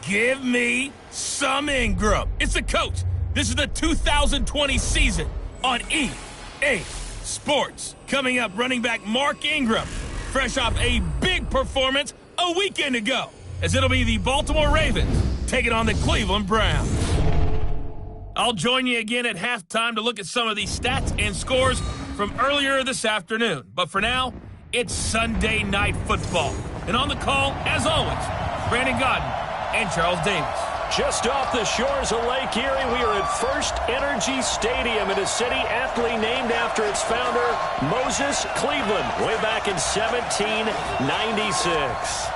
Give me some Ingram. It's the coach. This is the 2020 season on EA Sports. Coming up, running back Mark Ingram, fresh off a big performance a weekend ago, as it'll be the Baltimore Ravens taking on the Cleveland Browns. I'll join you again at halftime to look at some of the stats and scores from earlier this afternoon. But for now, it's Sunday Night Football. And on the call, as always, Brandon Godden and Charles Davis. Just off the shores of Lake Erie, we are at First Energy Stadium in a city aptly named after its founder, Moses Cleveland, way back in 1796.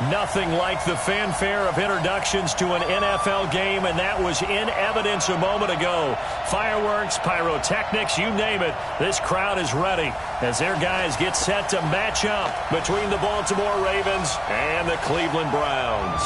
Nothing like the fanfare of introductions to an NFL game, and that was in evidence a moment ago. Fireworks, pyrotechnics, you name it. This crowd is ready as their guys get set to match up between the Baltimore Ravens and the Cleveland Browns.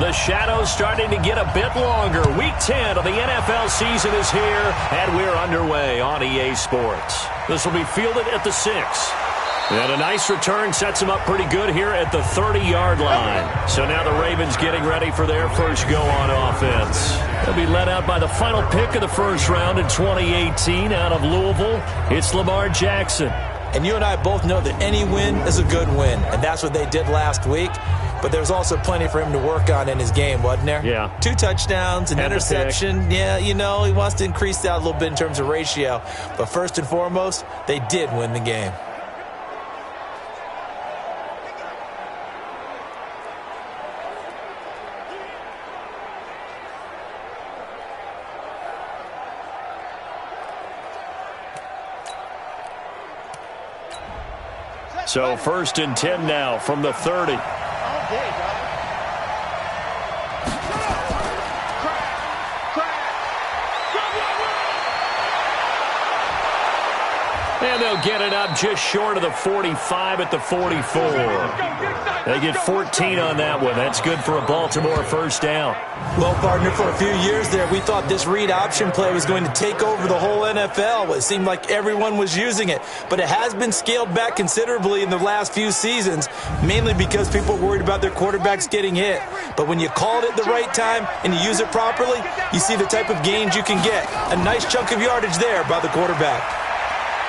The shadow's starting to get a bit longer. Week 10 of the NFL season is here, and we're underway on EA Sports. This will be fielded at the 6. And a nice return sets them up pretty good here at the 30-yard line. So now the Ravens getting ready for their first go on offense. They'll be led out by the final pick of the first round in 2018 out of Louisville. It's Lamar Jackson. And you and I both know that any win is a good win, and that's what they did last week. But there's also plenty for him to work on in his game, wasn't there? Yeah. 2 touchdowns, an interception. Yeah, you know, he wants to increase that a little bit in terms of ratio. But first and foremost, they did win the game. So first and 10 now from the 30. And they'll get it up just short of the 45 at the 44. They get 14 on that one. That's good for a Baltimore first down. Well, partner, for a few years there, we thought this read option play was going to take over the whole NFL. It seemed like everyone was using it. But it has been scaled back considerably in the last few seasons, mainly because people are worried about their quarterbacks getting hit. But when you call it at the right time and you use it properly, you see the type of gains you can get. A nice chunk of yardage there by the quarterback.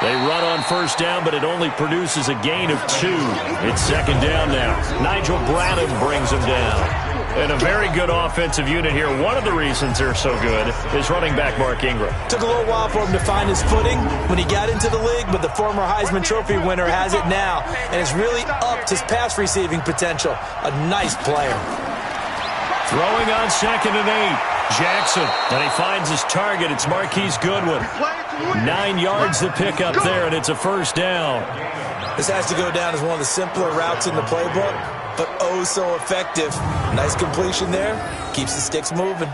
They run on first down, but it only produces a gain of 2. It's second down now. Nigel Bradham brings them down. And a very good offensive unit here. One of the reasons they're so good is running back Mark Ingram. Took a little while for him to find his footing when he got into the league, but the former Heisman Trophy winner has it now, and has really upped his pass receiving potential. A nice player. Throwing on second and 8. Jackson, and he finds his target. It's Marquise Goodwin. 9 yards to pick up there, and it's a first down. This has to go down as one of the simpler routes in the playbook, but oh so effective. Nice completion there. Keeps the sticks moving.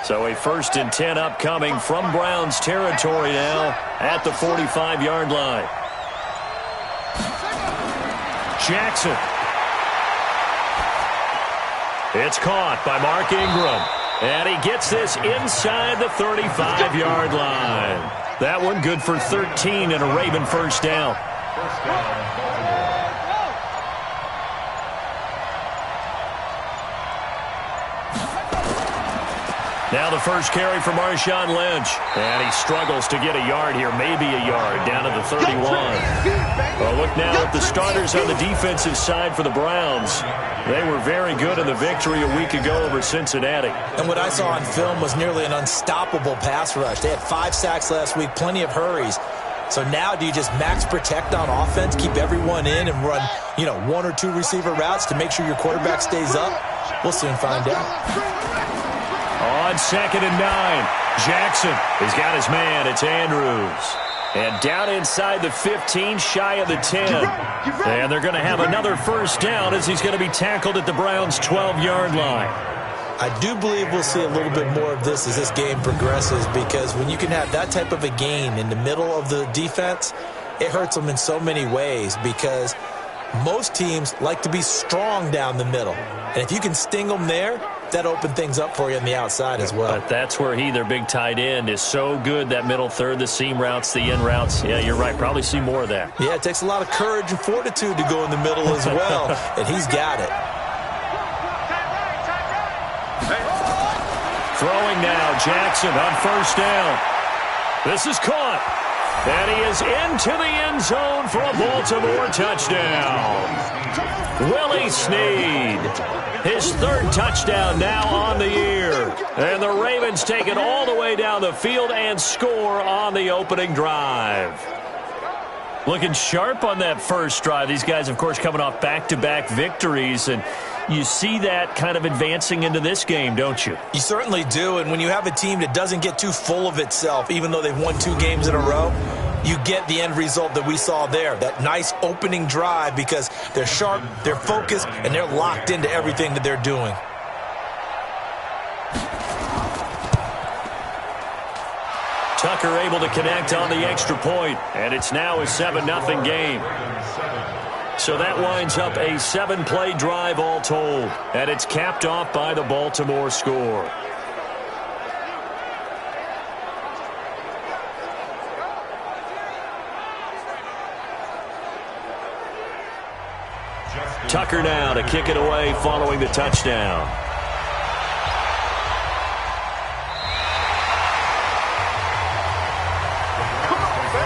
So a first and 10 upcoming from Browns territory now at the 45-yard line. Jackson. It's caught by Mark Ingram. And he gets this inside the 35-yard line. That one good for 13 and a Raven first down. Now the first carry for Marshawn Lynch. And he struggles to get a yard here, maybe a yard, down to the 31. Well, look now at the starters on the defensive side for the Browns. They were very good in the victory a week ago over Cincinnati. And what I saw on film was nearly an unstoppable pass rush. They had 5 sacks last week, plenty of hurries. So now do you just max protect on offense, keep everyone in, and run, 1 or 2 receiver routes to make sure your quarterback stays up? We'll soon find out. On 2nd and 9, Jackson has got his man. It's Andrews. And down inside the 15, shy of the 10. And they're going to have another first down as he's going to be tackled at the Browns' 12-yard line. I do believe we'll see a little bit more of this as this game progresses, because when you can have that type of a gain in the middle of the defense, it hurts them in so many ways, because most teams like to be strong down the middle. And if you can sting them there, that opens things up for you on the outside as well. But that's where their big tight end, is so good, that middle third, the seam routes, the in routes. Yeah, you're right. Probably see more of that. Yeah, it takes a lot of courage and fortitude to go in the middle as well, and he's got it. Throwing now, Jackson on first down. This is caught. And he is into the end zone for a Baltimore touchdown. Willie Snead, his 3rd touchdown now on the year. And the Ravens take it all the way down the field and score on the opening drive. Looking sharp on that first drive. These guys, of course, coming off back-to-back victories, and you see that kind of advancing into this game, don't you? You certainly do, and when you have a team that doesn't get too full of itself, even though they've won 2 games in a row, you get the end result that we saw there, that nice opening drive, because they're sharp, they're focused, and they're locked into everything that they're doing. Tucker able to connect on the extra point, and it's now a 7-0 game. So that winds up a 7-play drive all told, and it's capped off by the Baltimore score. Tucker now to kick it away following the touchdown.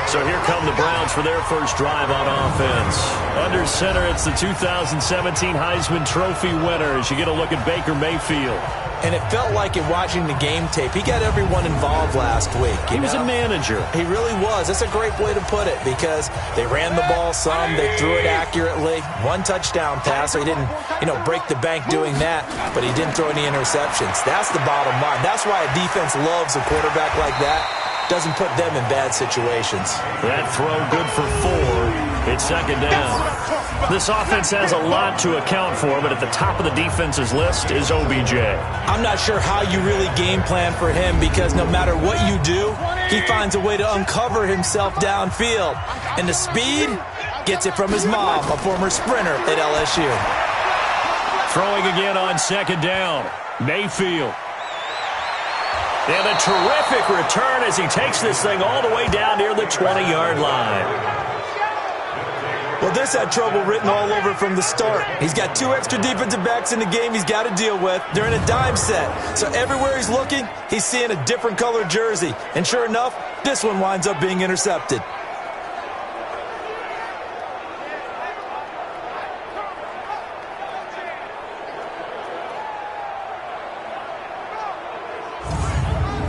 So here come the Browns for their first drive on offense. Under center, it's the 2017 Heisman Trophy winner as you get a look at Baker Mayfield. And it felt like in watching the game tape, he got everyone involved last week. He was a manager. He really was. That's a great way to put it, because they ran the ball some, they threw it accurately. 1 touchdown pass, so he didn't, break the bank doing that, but he didn't throw any interceptions. That's the bottom line. That's why a defense loves a quarterback like that. Doesn't put them in bad situations. That throw good for 4. It's 2nd down. This offense has a lot to account for, but at the top of the defense's list is OBJ. I'm not sure how you really game plan for him, because no matter what you do, he finds a way to uncover himself downfield. And the speed gets it from his mom, a former sprinter at LSU. Throwing again on 2nd down. Mayfield. And a terrific return as he takes this thing all the way down near the 20-yard line. Well, this had trouble written all over from the start. He's got 2 extra defensive backs in the game he's got to deal with. They're in a dime set. So everywhere he's looking, he's seeing a different color jersey. And sure enough, this one winds up being intercepted.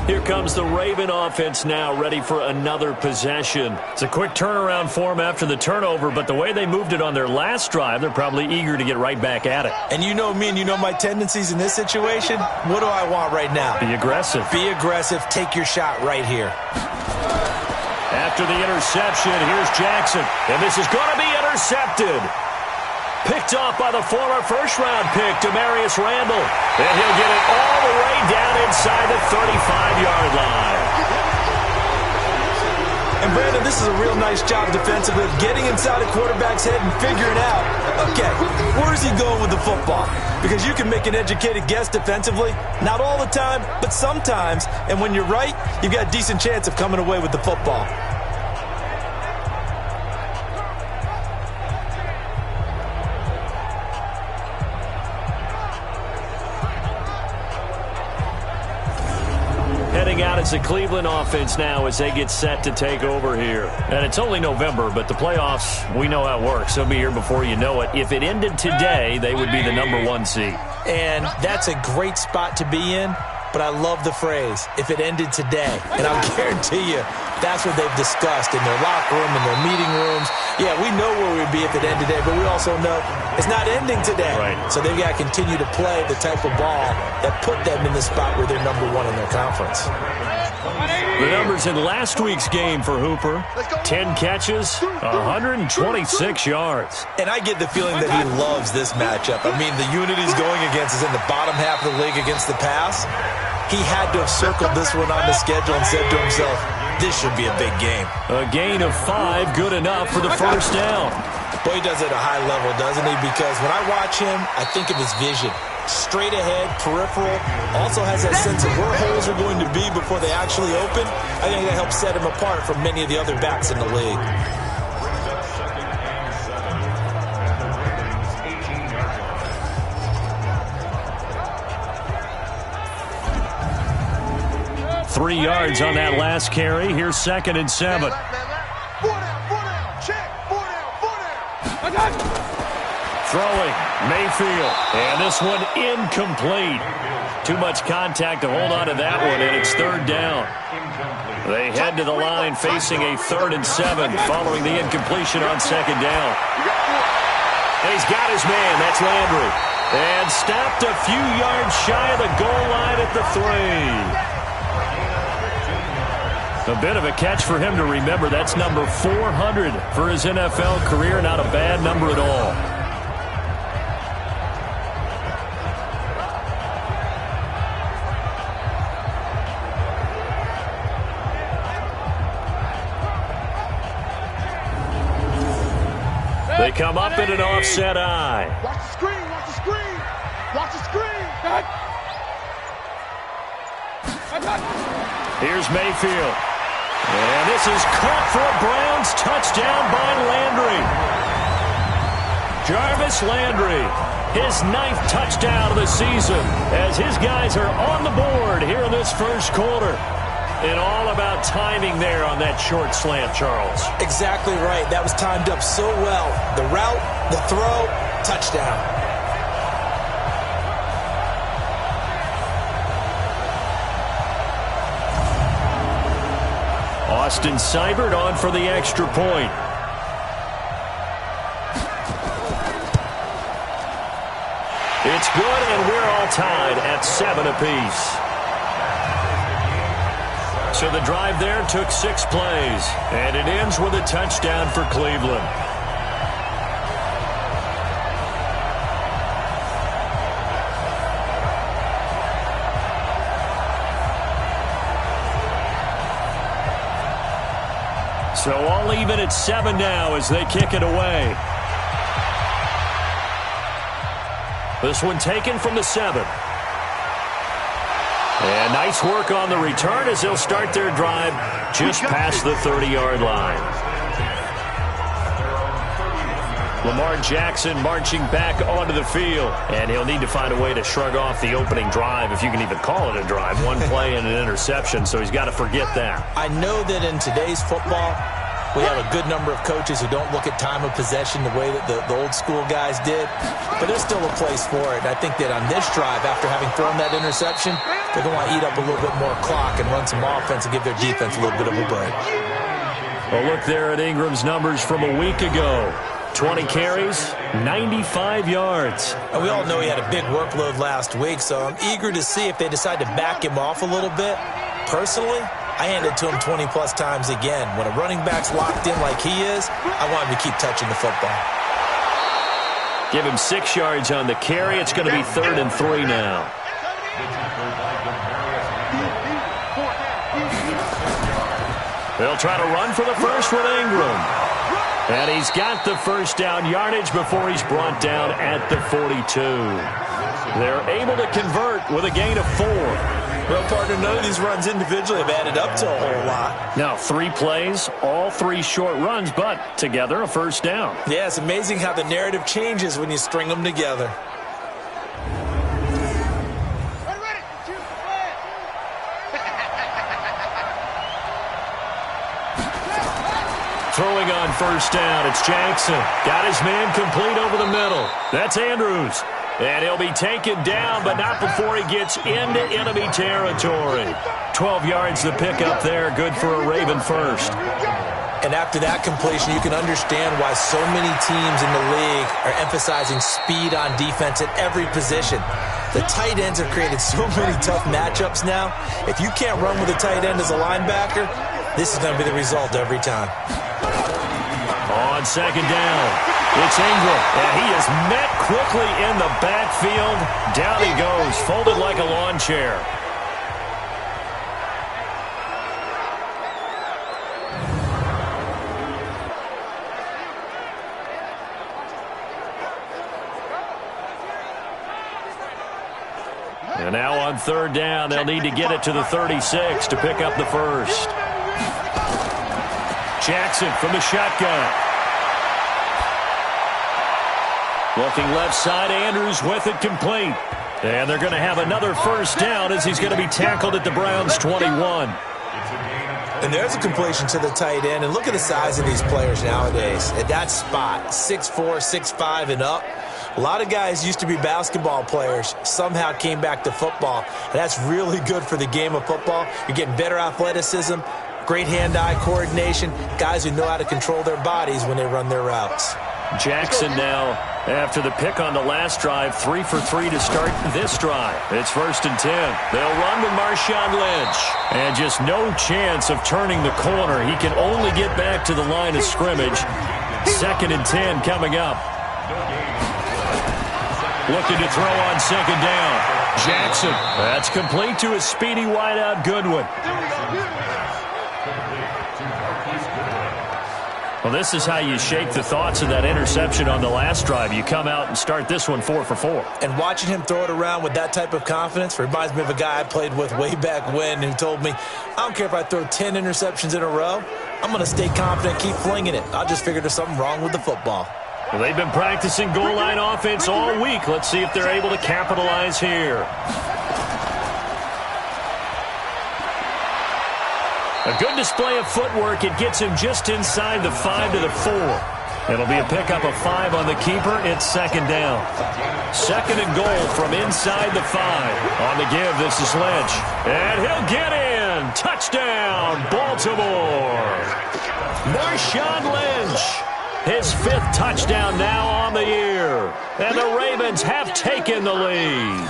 Here comes the Raven offense now, ready for another possession. It's a quick turnaround for them after the turnover, but the way they moved it on their last drive, they're probably eager to get right back at it. And you know me, and you know my tendencies in this situation. What do I want right now? Be aggressive. Be aggressive. Take your shot right here. After the interception, here's Jackson, and this is going to be intercepted. Picked off by the former first-round pick, Demarius Randall. And he'll get it all the way down inside the 35-yard line. And, Brandon, this is a real nice job defensively of getting inside a quarterback's head and figuring out, okay, where's he going with the football? Because you can make an educated guess defensively, not all the time, but sometimes. And when you're right, you've got a decent chance of coming away with the football. coming out as the Cleveland offense now as they get set to take over here. And it's only November, but the playoffs, we know how it works. They'll be here before you know it. If it ended today, they would be the #1 seed. And that's a great spot to be in, but I love the phrase, if it ended today. And I'll guarantee you, that's what they've discussed in their locker room, in their meeting rooms. Yeah, we know where we'd be if it ended today, but we also know it's not ending today. Right. So they've got to continue to play the type of ball that put them in the spot where they're #1 in their conference. The numbers in last week's game for Hooper, 10 catches, 126 yards. And I get the feeling that he loves this matchup. I mean, the unit he's going against is in the bottom half of the league against the pass. He had to have circled this one on the schedule and said to himself, this should be a big game. A gain of 5, good enough for the first down. Boy, he does it at a high level, doesn't he? Because when I watch him, I think of his vision. Straight ahead, peripheral, also has that sense of where holes are going to be before they actually open. I think that helps set him apart from many of the other backs in the league. Three yards on that last carry. Here's 2nd and 7. Throwing, Mayfield. And this one incomplete. Too much contact to hold on to that one, and it's 3rd down. They head to the line facing a 3rd and 7 following the incompletion on 2nd down. And he's got his man. That's Landry. And stopped a few yards shy of the goal line at the 3. A bit of a catch for him to remember. That's number 400 for his NFL career. Not a bad number at all. They come up in an offset eye. Watch the screen, watch the screen. Watch the screen. Here's Mayfield. And this is caught for a Browns touchdown by Landry. Jarvis Landry, his 9th touchdown of the season as his guys are on the board here in this first quarter. And all about timing there on that short slant, Charles. Exactly right. That was timed up so well. The route, the throw, touchdown. Austin Seibert on for the extra point. It's good, and we're all tied at 7 apiece. So the drive there took 6 plays, and it ends with a touchdown for Cleveland. So all even at 7 now as they kick it away. This one taken from the 7. And nice work on the return as they'll start their drive just past the 30-yard line. Lamar Jackson marching back onto the field. And he'll need to find a way to shrug off the opening drive, if you can even call it a drive. One play and an interception, so he's got to forget that. I know that in today's football, we have a good number of coaches who don't look at time of possession the way that the old school guys did. But there's still a place for it. And I think that on this drive, after having thrown that interception, they're going to want to eat up a little bit more clock and run some offense and give their defense a little bit of a break. A look there at Ingram's numbers from a week ago. 20 carries, 95 yards. And we all know he had a big workload last week, so I'm eager to see if they decide to back him off a little bit. Personally, I hand it to him 20-plus times again. When a running back's locked in like he is, I want him to keep touching the football. Give him 6 yards on the carry. It's going to be 3rd and 3 now. They'll try to run for the first with Ingram. And he's got the first down yardage before he's brought down at the 42. They're able to convert with a gain of 4. Well, partner, none of these runs individually have added up to a whole lot. Now, 3 plays, all 3 short runs, but together a first down. Yeah, it's amazing how the narrative changes when you string them together. on first down. It's Jackson. Got his man complete over the middle. That's Andrews. And he'll be taken down, but not before he gets into enemy territory. 12 yards to pick up there. Good for a Raven first. And after that completion, you can understand why so many teams in the league are emphasizing speed on defense at every position. The tight ends have created so many tough matchups now. If you can't run with a tight end as a linebacker, this is going to be the result every time. On second down, it's Ingram, and he is met quickly in the backfield. Down he goes, folded like a lawn chair. And now on third down, they'll need to get it to the 36 to pick up the first. Jackson from the shotgun. Looking left side, Andrews with it complete. And they're going to have another first down as he's going to be tackled at the Browns' 21. And there's a completion to the tight end. And look at the size of these players nowadays. At that spot, 6'4", 6'5", and up. A lot of guys used to be basketball players, somehow came back to football. And that's really good for the game of football. You're getting better athleticism, great hand-eye coordination, guys who know how to control their bodies when they run their routes. Jackson now, after the pick on the last drive, 3 for 3 to start this drive. It's 1st and 10. They'll run with Marshawn Lynch. And just no chance of turning the corner. He can only get back to the line of scrimmage. 2nd and 10 coming up. Looking to throw on second down. Jackson. That's complete to his speedy wideout, Goodwin. Well, this is how you shake the thoughts of that interception on the last drive. You come out and start this one 4 for 4. And watching him throw it around with that type of confidence reminds me of a guy I played with way back when who told me, I don't care if I throw 10 interceptions in a row. I'm going to stay confident, keep flinging it. I just figured there's something wrong with the football. Well, they've been practicing goal line offense all week. Let's see if they're able to capitalize here. A good display of footwork. It gets him just inside the 5 to the 4. It'll be a pickup of 5 on the keeper. It's 2nd down. 2nd and goal from inside the 5. On the give, this is Lynch. And he'll get in. Touchdown, Baltimore. Marshawn Lynch. His 5th touchdown now on the year. And the Ravens have taken the lead.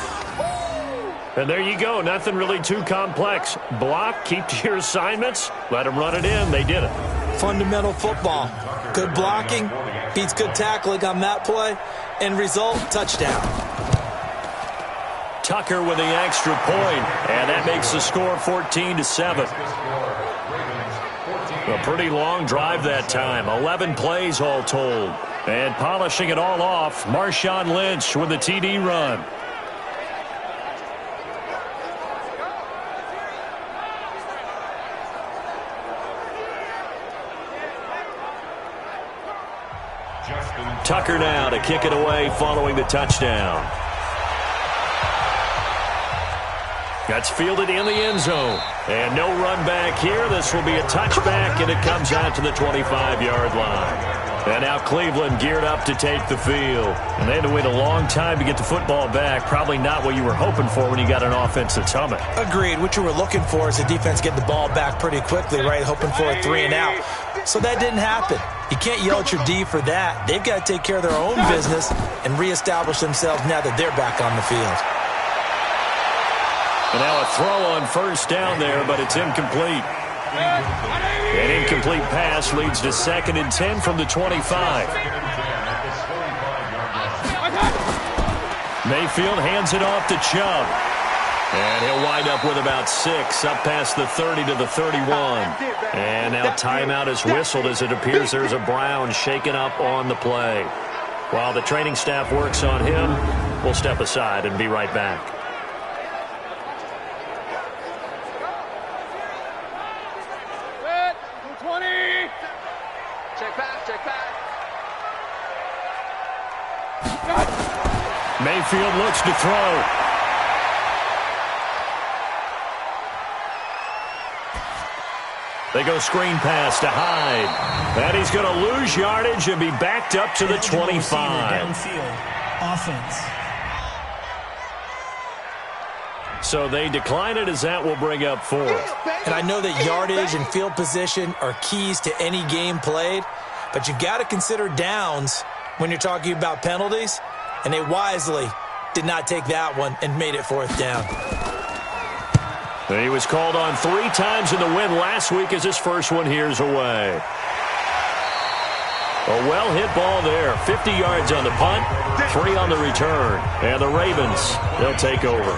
And there you go. Nothing really too complex. Block, keep to your assignments, let them run it in. They did it. Fundamental football. Good blocking, beats good tackling on that play. End result, touchdown. Tucker with the extra point, and that makes the score 14-7. A pretty long drive that time. 11 plays all told. And polishing it all off, Marshawn Lynch with the TD run. Tucker now to kick it away following the touchdown. That's fielded in the end zone. And no run back here. This will be a touchback, and it comes out to the 25-yard line. And now Cleveland geared up to take the field. And they had to wait a long time to get the football back. Probably not what you were hoping for when you got an offense that's humming. Agreed. What you were looking for is the defense get the ball back pretty quickly, right? Hoping for a 3 and out. So that didn't happen. You can't yell at your D for that. They've got to take care of their own business and reestablish themselves now that they're back on the field. And now a throw on first down there, but it's incomplete. An incomplete pass leads to 2nd and 10 from the 25. Mayfield hands it off to Chubb. And he'll wind up with about 6, up past the 30 to the 31. And now timeout is whistled as it appears there's a Brown shaken up on the play. While the training staff works on him, we'll step aside and be right back. Mayfield looks to throw. They They go screen pass to Hyde. And he's going to lose yardage and be backed up to the 25. Downfield offense. So they decline it as that will bring up fourth. And I know that yardage and field position are keys to any game played, but you've got to consider downs when you're talking about penalties, and they wisely did not take that one and made it fourth down. He was called on 3 times in the win last week as his first one here's away. A well-hit ball there. 50 yards on the punt, 3 on the return. And the Ravens, they'll take over.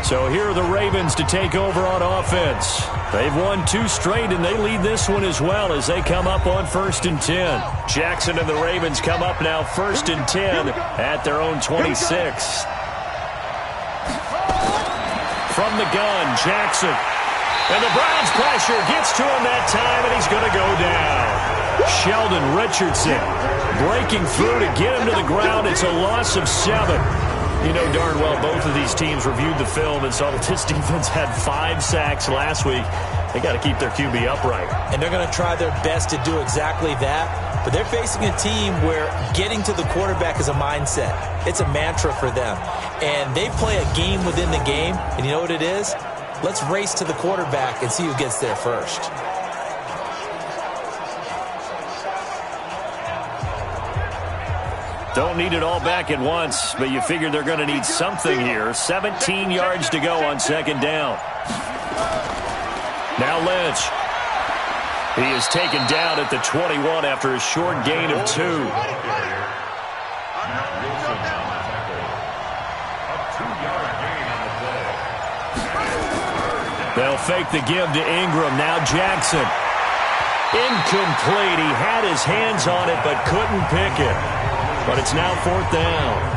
So here are the Ravens to take over on offense. They've won 2 straight, and they lead this one as well as they come up on 1st and 10. Jackson and the Ravens come up now 1st and 10 at their own 26. From the gun, Jackson. And the Browns pressure gets to him that time, and he's going to go down. Sheldon Richardson breaking through to get him to the ground. It's a loss of 7. You know darn well both of these teams reviewed the film and saw that this defense had 5 sacks last week. They got to keep their QB upright. And they're going to try their best to do exactly that. But they're facing a team where getting to the quarterback is a mindset. It's a mantra for them. And they play a game within the game. And you know what it is? Let's race to the quarterback and see who gets there first. Don't need it all back at once, but you figure they're going to need something here. 17 yards to go on 2nd down. Now Lynch. He is taken down at the 21 after a short gain of 2. They'll fake the give to Ingram. Now Jackson. Incomplete. He had his hands on it but couldn't pick it. But it's now 4th down.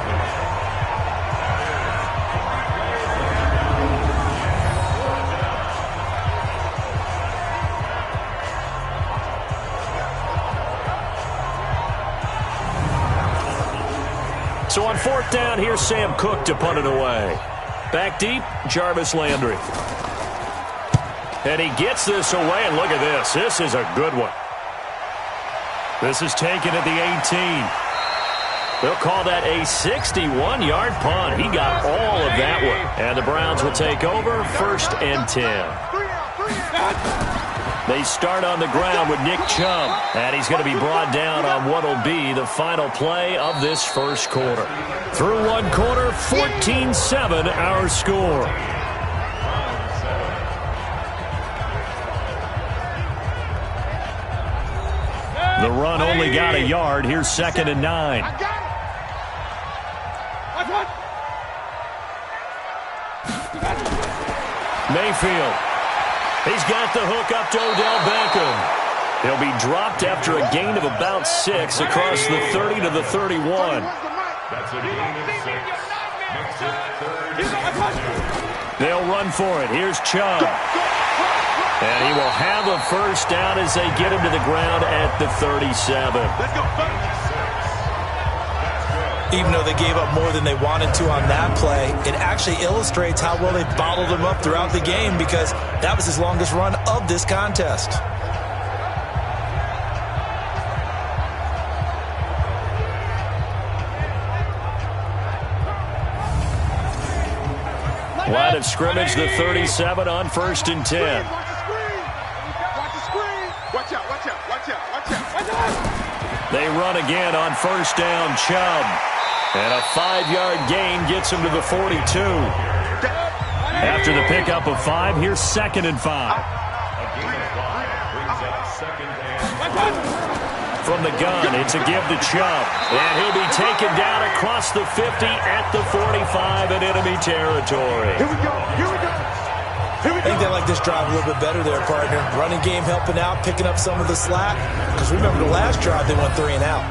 So on 4th down, here's Sam Cook to punt it away. Back deep, Jarvis Landry. And he gets this away, and look at this. This is a good one. This is taken at the 18. They'll call that a 61-yard punt. He got all of that one. And the Browns will take over 1st and 10. They start on the ground with Nick Chubb. And he's going to be brought down on what will be the final play of this first quarter. Through 1 quarter, 14-7 our score. The run only got a yard. Here's 2nd and 9. Mayfield. He's got the hook up to Odell Beckham. He'll be dropped after a gain of about 6 across the 30 to the 31. They'll run for it. Here's Chubb. And he will have a 1st down as they get him to the ground at the 37. Even though they gave up more than they wanted to on that play, it actually illustrates how well they bottled him up throughout the game because that was his longest run of this contest. Line of scrimmage, the 37 on 1st and 10. Watch out, watch out, watch out, watch out, watch out. They run again on 1st down, Chubb. And a 5-yard gain gets him to the 42. After the pickup of 5, here's 2nd and 5. From the gun, it's a give to Chubb. And he'll be taken down across the 50 at the 45 in enemy territory. Here we go, here we go. I think they like this drive a little bit better there, partner. Running game helping out, picking up some of the slack. Because remember the last drive, they went 3 and out.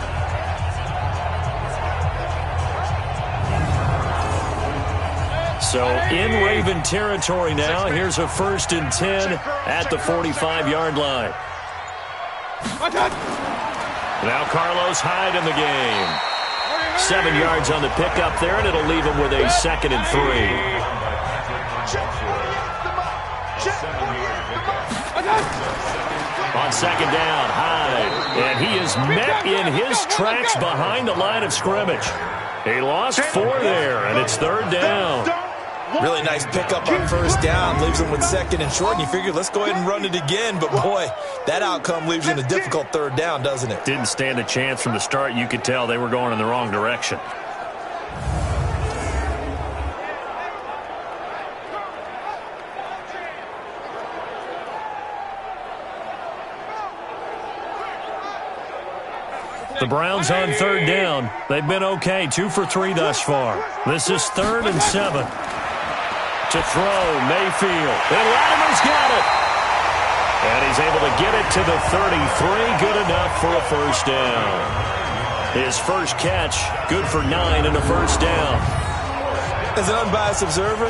So in Raven territory now. Here's a 1st and 10 at the 45-yard line. Now Carlos Hyde in the game. 7 yards on the pickup there, and it'll leave him with a 2nd and 3. On second down, Hyde. And he is met in his tracks behind the line of scrimmage. He lost 4 there, and it's third down. Really nice pickup on first down. Leaves him with second and short, and you figure, let's go ahead and run it again. But, boy, that outcome leaves you in a difficult third down, doesn't it? Didn't stand a chance from the start. You could tell they were going in the wrong direction. The Browns on third down. They've been okay, 2 for 3 thus far. This is 3rd and 7. To throw, Mayfield. And Latimer's got it. And he's able to get it to the 33. Good enough for a first down. His first catch, good for 9 and a first down. As an unbiased observer,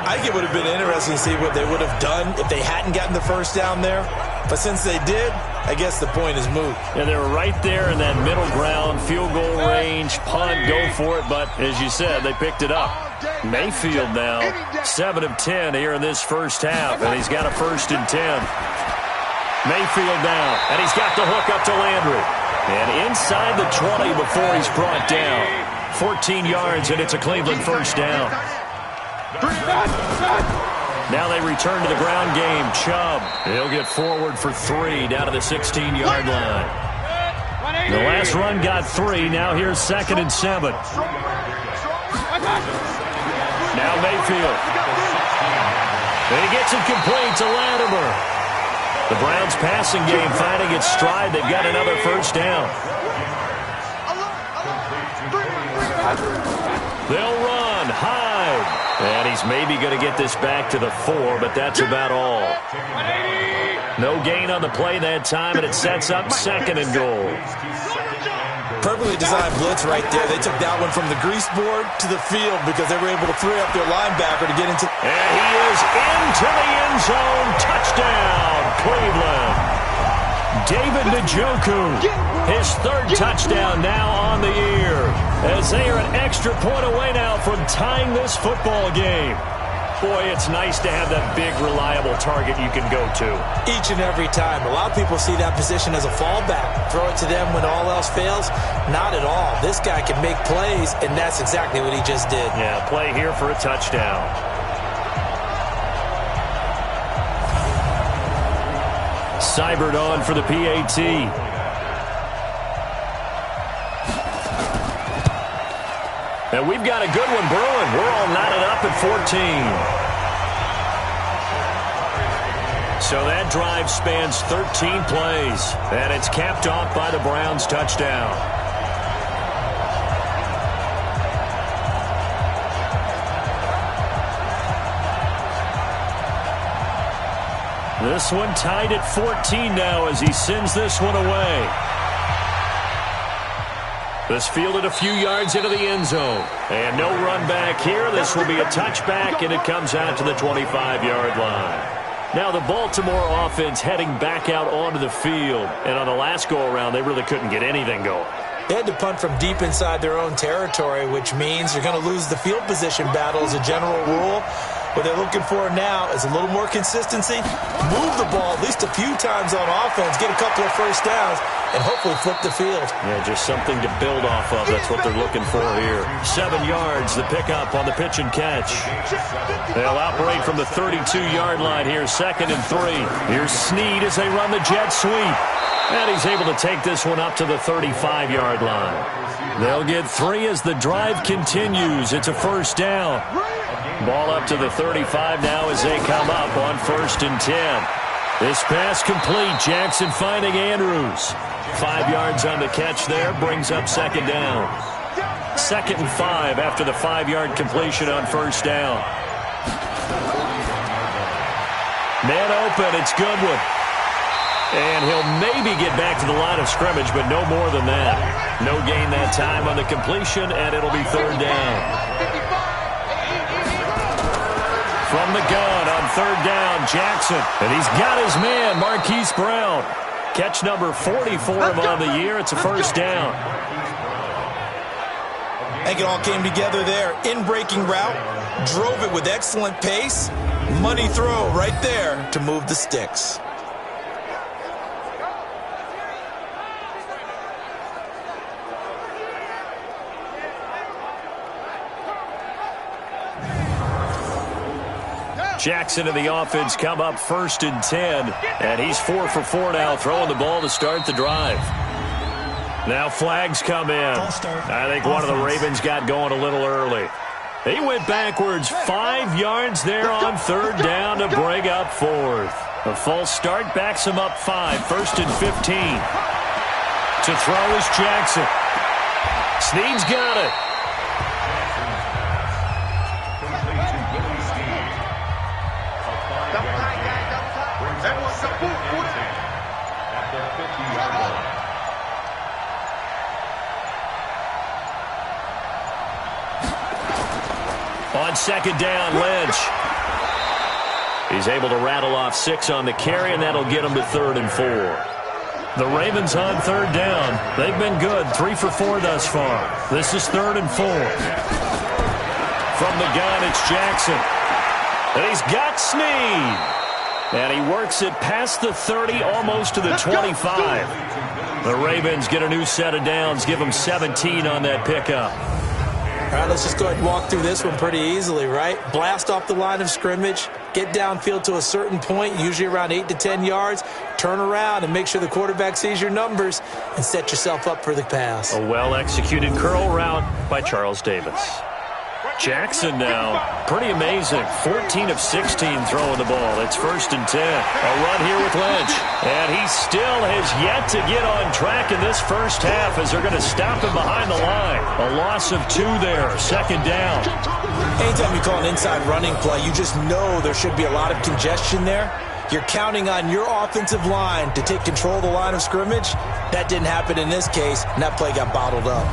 I think it would have been interesting to see what they would have done if they hadn't gotten the first down there. But since they did, I guess the point is moot. And they were right there in that middle ground, field goal range, punt, go for it. But as you said, they picked it up. Mayfield now, 7 of 10 here in this first half, and he's got a 1st and 10. Mayfield now, and he's got the hook up to Landry. And inside the 20 before he's brought down. 14 yards, and it's a Cleveland first down. Now they return to the ground game. Chubb, he'll get forward for 3 down to the 16-yard line. The last run got 3. Now here's 2nd and 7. Now Mayfield. And he gets it complete to Latimer. The Browns passing game finding its stride. They've got another first down. They'll run. Hyde. And he's maybe going to get this back to the 4, but that's about all. No gain on the play that time, and it sets up 2nd and goal. Perfectly designed blitz right there. They took that one from the grease board to the field because they were able to free up their linebacker to get into... And he is into the end zone. Touchdown, Cleveland. David Njoku, his 3rd touchdown now on the year, as they are an extra point away now from tying this football game. Boy, it's nice to have that big, reliable target you can go to. Each and every time. A lot of people see that position as a fallback. Throw it to them when all else fails. Not at all. This guy can make plays, and that's exactly what he just did. Yeah, play here for a touchdown. Seibert on for the PAT. And we've got a good one brewing. We're all knotted up at 14. So that drive spans 13 plays. And it's capped off by the Browns' touchdown. This one tied at 14 now as he sends this one away. This fielded a few yards into the end zone. And no run back here. This will be a touchback, and it comes out to the 25-yard line. Now the Baltimore offense heading back out onto the field. And on the last go-around, they really couldn't get anything going. They had to punt from deep inside their own territory, which means you're going to lose the field position battle as a general rule. What they're looking for now is a little more consistency, move the ball at least a few times on offense, get a couple of first downs, and hopefully flip the field. Yeah, just something to build off of. That's what they're looking for here. 7 yards, the pickup on the pitch and catch. They'll operate from the 32-yard line here, 2nd and 3. Here's Snead as they run the jet sweep. And he's able to take this one up to the 35-yard line. They'll get 3 as the drive continues. It's a first down. Ball up to the 35 now as they come up on 1st and 10. This pass complete. Jackson finding Andrews. 5 yards on the catch there. Brings up 2nd down. 2nd and 5 after the 5-yard completion on first down. Man open. It's Goodwin. And he'll maybe get back to the line of scrimmage, but no more than that. No gain that time on the completion, and it'll be 3rd down. From the gun on 3rd down, Jackson. And he's got his man, Marquise Brown. Catch number 44 on the year. It's a first down. I think it all came together there. In-breaking route, drove it with excellent pace. Money throw right there to move the sticks. Jackson and the offense come up 1st and 10, and he's 4 for 4 now, throwing the ball to start the drive. Now flags come in. I think one of the Ravens got going a little early. He went backwards 5 yards there on 3rd down to bring up 4th. A false start backs him up 5, 1st and 15. To throw is Jackson. Snead's got it. On 2nd down, Lynch. He's able to rattle off 6 on the carry, and that'll get him to 3rd and 4. The Ravens on 3rd down. They've been good, 3 for 4 thus far. This is 3rd and 4. From the gun, it's Jackson. And he's got Snead. And he works it past the 30, almost to the 25. The Ravens get a new set of downs, give them 17 on that pickup. All right, let's just go ahead and walk through this one pretty easily, right? Blast off the line of scrimmage, get downfield to a certain point, usually around 8 to 10 yards, turn around and make sure the quarterback sees your numbers and set yourself up for the pass. A well-executed curl route by Charles Davis. Jackson now, pretty amazing, 14 of 16 throwing the ball. It's 1st and 10. A run here with Lynch. And he still has yet to get on track in this first half as they're going to stop him behind the line. A loss of 2 there, 2nd down. Anytime you call an inside running play, you just know there should be a lot of congestion there. You're counting on your offensive line to take control of the line of scrimmage. That didn't happen in this case, and that play got bottled up.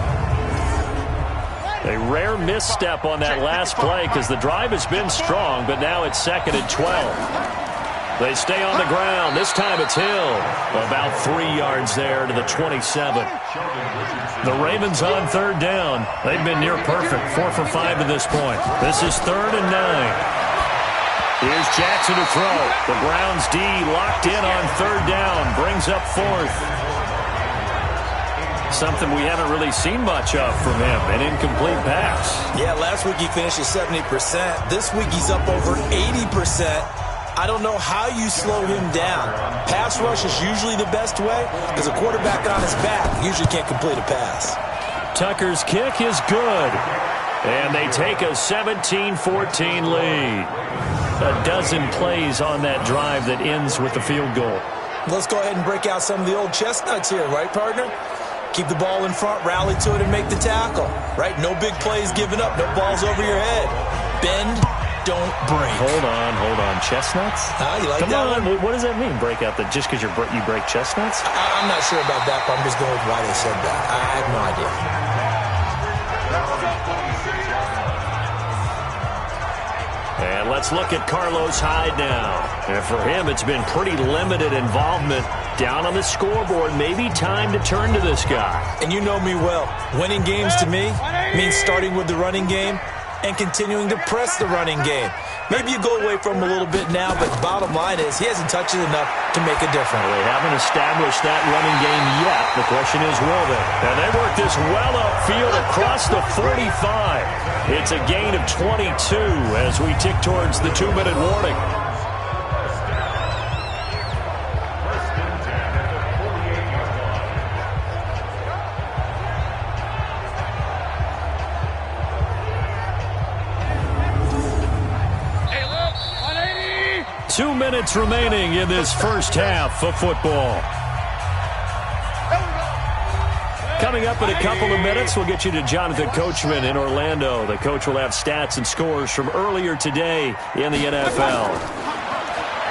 A rare misstep on that last play because the drive has been strong, but now it's 2nd and 12. They stay on the ground. This time it's Hill. About 3 yards there to the 27. The Ravens on 3rd down. They've been near perfect, 4 for 5 to this point. This is 3rd and 9. Here's Jackson to throw. The Browns D locked in on 3rd down. Brings up 4th. Something we haven't really seen much of from him, an incomplete pass. Yeah, last week he finished at 70%. This week he's up over 80%. I don't know how you slow him down. Pass rush is usually the best way because a quarterback on his back usually can't complete a pass. Tucker's kick is good. And they take a 17-14 lead. A dozen plays on that drive that ends with the field goal. Let's go ahead and break out some of the old chestnuts here, right, partner? Keep the ball in front, rally to it, and make the tackle. Right? No big plays given up. No balls over your head. Bend, don't break. Hold on. Chestnuts? You like Come that on. one? What does that mean, break out? Just because you break chestnuts? I'm not sure about that, but I'm just going with why they said that. I have no idea. And let's look at Carlos Hyde now. And for him, it's been pretty limited involvement. Down on the scoreboard, maybe time to turn to this guy. And you know me well. Winning games to me means starting with the running game and continuing to press the running game. Maybe you go away from him a little bit now, but the bottom line is he hasn't touched it enough to make a difference. Well, they haven't established that running game yet. The question is, will they? And they work this well upfield across the 45. It's a gain of 22 as we tick towards the 2-minute warning. 2 minutes remaining in this first half of football. Coming up in a couple of minutes, we'll get you to Jonathan Coachman in Orlando. The coach will have stats and scores from earlier today in the NFL.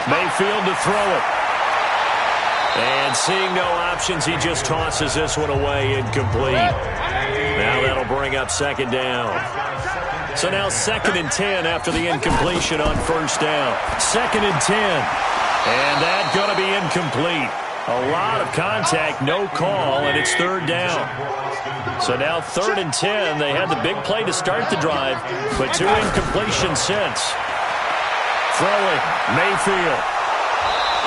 Mayfield to throw it. And seeing no options, he just tosses this one away, incomplete. Now that'll bring up 2nd down. So now 2nd and 10 after the incompletion on 1st down. 2nd and 10. And that's going to be incomplete. A lot of contact, no call, and it's 3rd down. So now 3rd and 10. They had the big play to start the drive, but 2 incompletions since. Throwing, Mayfield.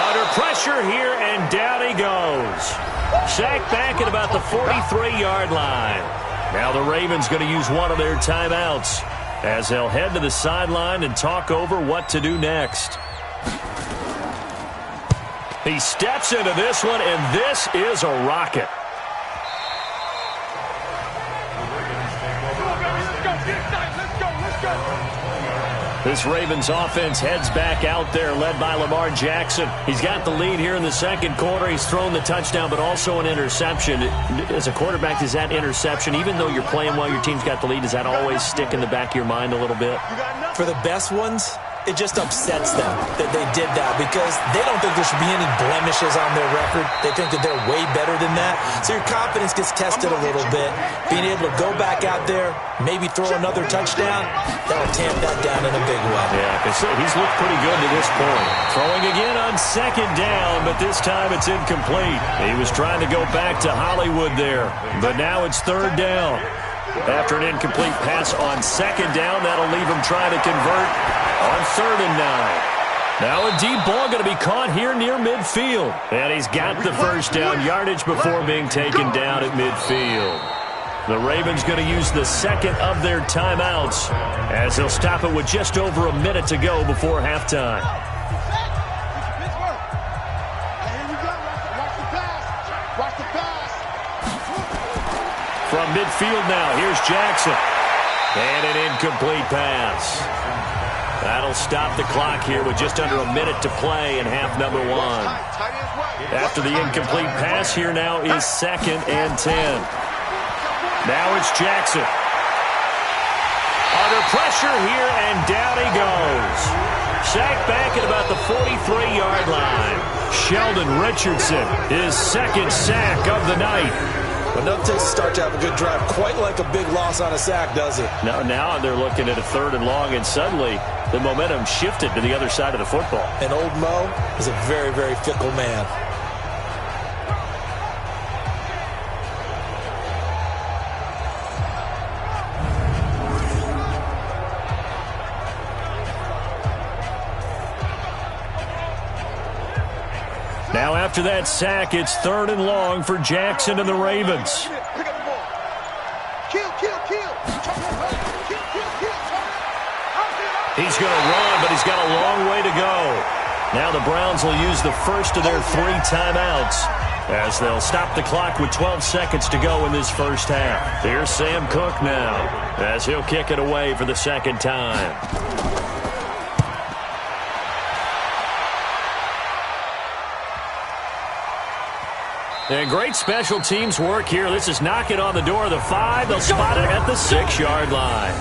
Under pressure here, and down he goes. Sacked back at about the 43-yard line. Now the Ravens going to use one of their timeouts. as they'll head to the sideline and talk over what to do next. He steps into this one, and this is a rocket. This Ravens offense heads back out there, led by Lamar Jackson. He's got the lead here in the second quarter. He's thrown the touchdown, but also an interception. As a quarterback, does that interception, even though you're playing well, your team's got the lead, does that always stick in the back of your mind a little bit? For the best ones, it just upsets them that they did that because they don't think there should be any blemishes on their record. They think that they're way better than that. So your confidence gets tested a little bit. Being able to go back out there, maybe throw another touchdown, that'll tamp that down in a big way. Yeah, because he's looked pretty good to this point. Throwing again on second down, but this time it's incomplete. He was trying to go back to Hollywood there, but now it's third down. After an incomplete pass on second down, that'll leave him trying to convert on 3rd and 9. Now a deep ball going to be caught here near midfield. And he's got the first down yardage before being taken down at midfield. The Ravens going to use the second of their timeouts as they'll stop it with just over a minute to go before halftime. From midfield now, here's Jackson. And an incomplete pass. That'll stop the clock here with just under a minute to play in half number 1. After the incomplete pass, here now is 2nd and 10. Now it's Jackson. Under pressure here, and down he goes. Sacked back at about the 43-yard line. Sheldon Richardson, his second sack of the night. But nothing takes a start to have a good drive quite like a big loss on a sack, does it? Now they're looking at a 3rd and long, and suddenly the momentum shifted to the other side of the football. And old Mo is a very, very fickle man. Now after that sack, it's 3rd and long for Jackson and the Ravens. He's going to run, but he's got a long way to go. Now the Browns will use the first of their 3 timeouts as they'll stop the clock with 12 seconds to go in this first half. Here's Sam Cook now as he'll kick it away for the second time. And great special teams work here. This is knocking on the door of the 5. They'll spot it at the 6-yard line.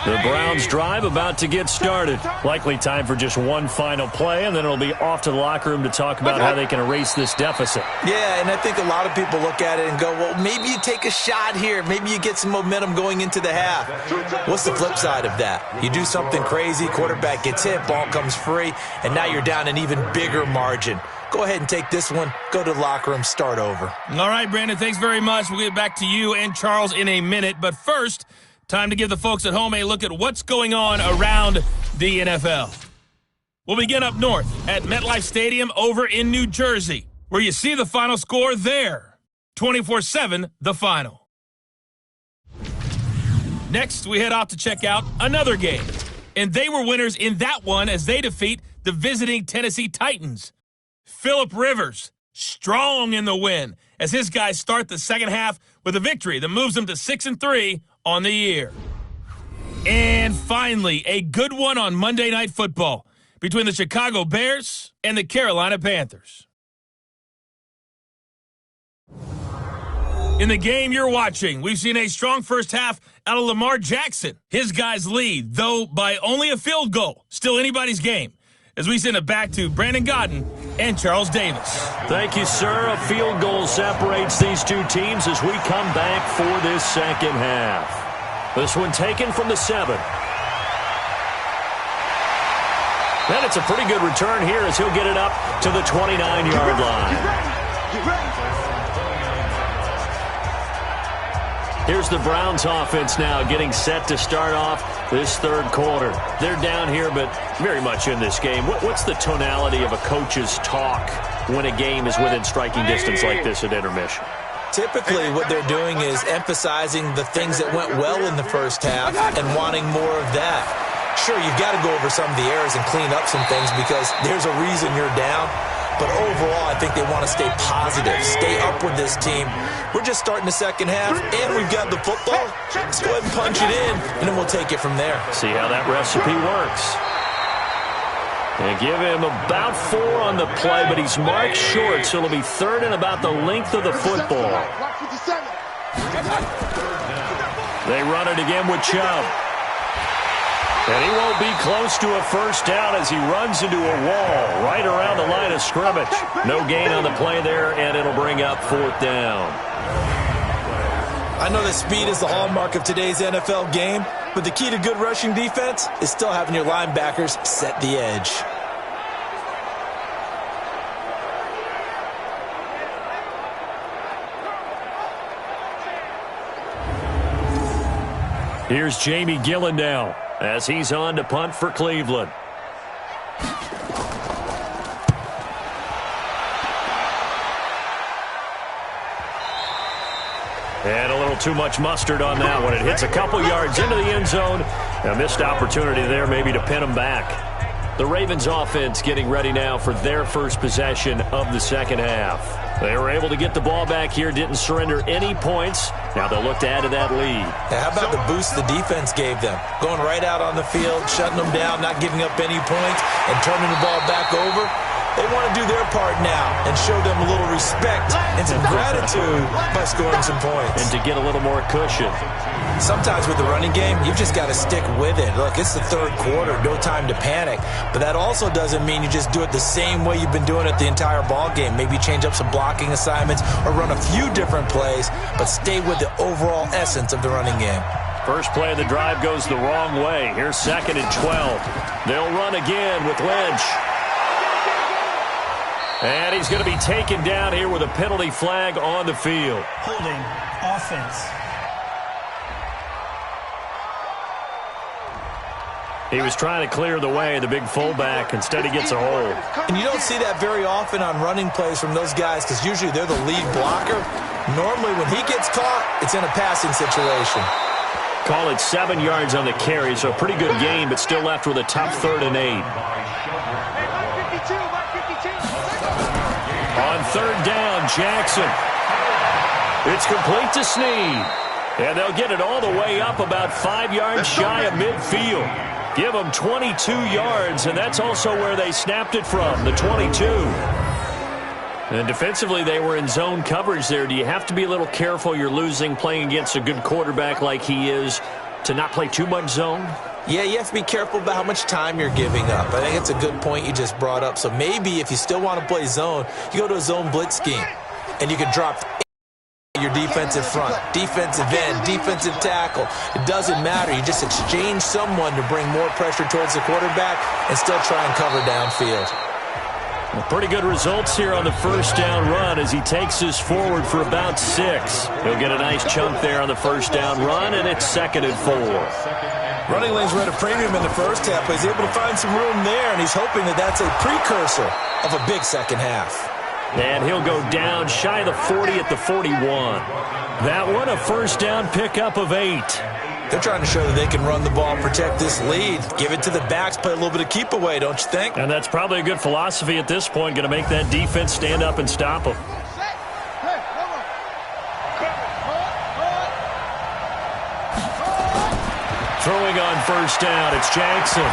The Browns drive about to get started. Likely time for just one final play, and then it'll be off to the locker room to talk about how they can erase this deficit. Yeah, and I think a lot of people look at it and go, well, maybe you take a shot here. Maybe you get some momentum going into the half. What's the flip side of that? You do something crazy, quarterback gets hit, ball comes free, and now you're down an even bigger margin. Go ahead and take this one, go to the locker room, start over. All right, Brandon, thanks very much. We'll get back to you and Charles in a minute. But first, time to give the folks at home a look at what's going on around the NFL. We'll begin up north at MetLife Stadium over in New Jersey, where you see the final score there. 24-7, the final. Next, we head off to check out another game. And they were winners in that one as they defeat the visiting Tennessee Titans. Phillip Rivers, strong in the win, as his guys start the second half with a victory that moves them to 6-3 on the year. And finally, a good one on Monday Night Football between the Chicago Bears and the Carolina Panthers. In the game you're watching, we've seen a strong first half out of Lamar Jackson. His guys lead, though by only a field goal. Still anybody's game, as we send it back to Brandon Godden and Charles Davis. Thank you, sir. A field goal separates these two teams as we come back for this second half. This one taken from the 7. Then it's a pretty good return here as he'll get it up to the 29-yard line. Here's the Browns offense now getting set to start off this third quarter. They're down here, but very much in this game. What's the tonality of a coach's talk when a game is within striking distance like this at intermission? Typically, what they're doing is emphasizing the things that went well in the first half and wanting more of that. Sure, you've got to go over some of the errors and clean up some things because there's a reason you're down. But overall, I think they want to stay positive, stay up with this team. We're just starting the second half, and we've got the football. Let's go ahead and punch it in, and then we'll take it from there. See how that recipe works. And give him about 4 on the play, but he's marked short, so it'll be third and about the length of the football. They run it again with Chubb. And he won't be close to a first down as he runs into a wall right around the line of scrimmage. No gain on the play there, and it'll bring up 4th down. I know that speed is the hallmark of today's NFL game, but the key to good rushing defense is still having your linebackers set the edge. Here's Jamie Gillen now as he's on to punt for Cleveland. And a little too much mustard on that one. It hits a couple yards into the end zone. A missed opportunity there maybe to pin him back. The Ravens offense getting ready now for their first possession of the second half. They were able to get the ball back here, didn't surrender any points. Now they'll look to add to that lead. How about the boost the defense gave them? Going right out on the field, shutting them down, not giving up any points, and turning the ball back over. They want to do their part now and show them a little respect and some gratitude by scoring some points. And to get a little more cushion. Sometimes with the running game, you've just got to stick with it. Look, it's the third quarter, no time to panic. But that also doesn't mean you just do it the same way you've been doing it the entire ball game. Maybe change up some blocking assignments or run a few different plays, but stay with the overall essence of the running game. First play of the drive goes the wrong way. Here's 2nd and 12. They'll run again with Lynch. And he's going to be taken down here with a penalty flag on the field. Holding offense. He was trying to clear the way, the big fullback. Instead, he gets a hold. And you don't see that very often on running plays from those guys because usually they're the lead blocker. Normally, when he gets caught, it's in a passing situation. Call it 7 yards on the carry, so a pretty good gain, but still left with a tough 3rd and 8. On 3rd down, Jackson. It's complete to Snead. And they'll get it all the way up about 5 yards shy of midfield. Give them 22 yards, and that's also where they snapped it from, the 22. And defensively, they were in zone coverage there. Do you have to be a little careful? You're losing, playing against a good quarterback like he is, to not play too much zone? Yeah, you have to be careful about how much time you're giving up. I think it's a good point you just brought up. So maybe if you still want to play zone, you go to a zone blitz scheme, and you can drop your defensive front, defensive end, defensive tackle. It doesn't matter. You just exchange someone to bring more pressure towards the quarterback and still try and cover downfield. Well, pretty good results here on the first down run as he takes this forward for about 6. He'll get a nice chunk there on the first down run, and it's 2nd and 4. Running lanes were at a premium in the first half, but he's able to find some room there, and he's hoping that that's a precursor of a big second half. And he'll go down shy of the 40 at the 41. That one, a first down pickup of 8. They're trying to show that they can run the ball and protect this lead. Give it to the backs, play a little bit of keep away, don't you think? And that's probably a good philosophy at this point, going to make that defense stand up and stop them. Throwing on first down, it's Jackson.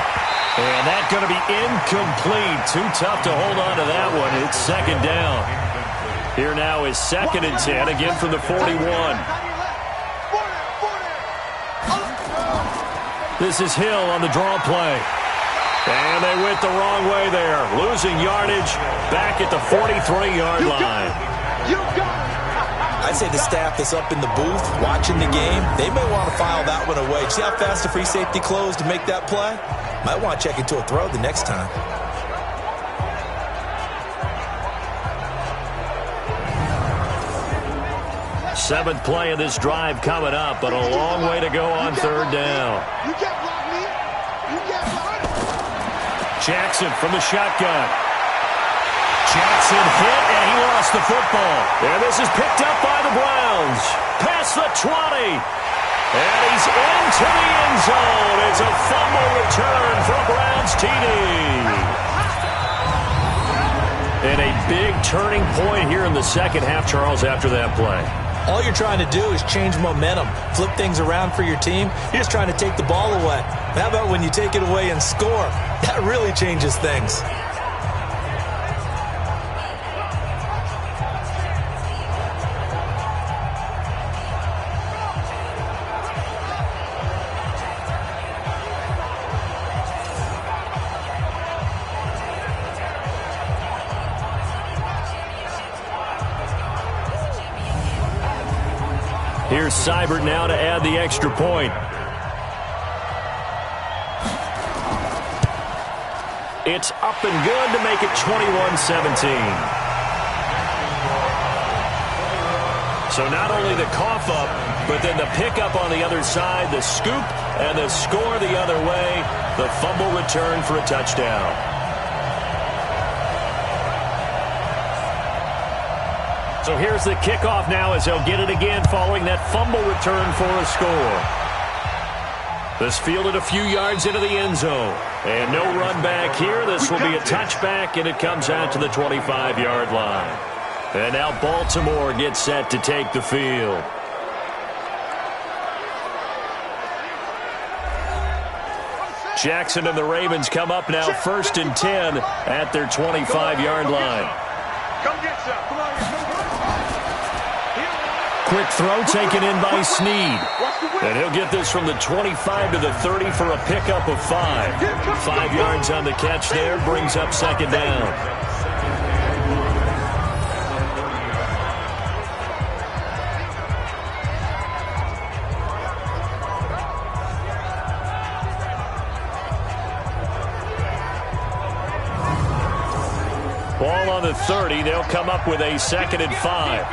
And that's going to be incomplete. Too tough to hold on to that one. It's 2nd down. Here now is 2nd and 10, again from the 41. This is Hill on the draw play. And they went the wrong way there. Losing yardage back at the 43-yard line. I'd say the staff that's up in the booth watching the game, they may want to file that one away. See how fast the free safety closed to make that play? Might want to check it to a throw the next time. 7th play of this drive coming up, but a long way to go on 3rd down. You can't block me. You can't block. Jackson from the shotgun. Jackson hit, and he lost the football. And this is picked up by the Browns. Past the 20. And he's into the end zone. It's a fumble return for a Browns TD. And a big turning point here in the second half, Charles, after that play. All you're trying to do is change momentum, flip things around for your team. You're just trying to take the ball away. How about when you take it away and score? That really changes things. Here's Seibert now to add the extra point. It's up and good to make it 21-17. So not only the cough up, but then the pickup on the other side, the scoop, and the score the other way, the fumble return for a touchdown. So here's the kickoff now as they'll get it again following that fumble return for a score. This fielded a few yards into the end zone. And no run back here. This will be a touchback, and it comes out to the 25-yard line. And now Baltimore gets set to take the field. Jackson and the Ravens come up now 1st and 10 at their 25-yard line. Come get some. Come on. Quick throw taken in by Snead. And he'll get this from the 25 to the 30 for a pickup of 5. 5 yards on the catch there, brings up 2nd down. Ball on the 30. They'll come up with a 2nd and 5.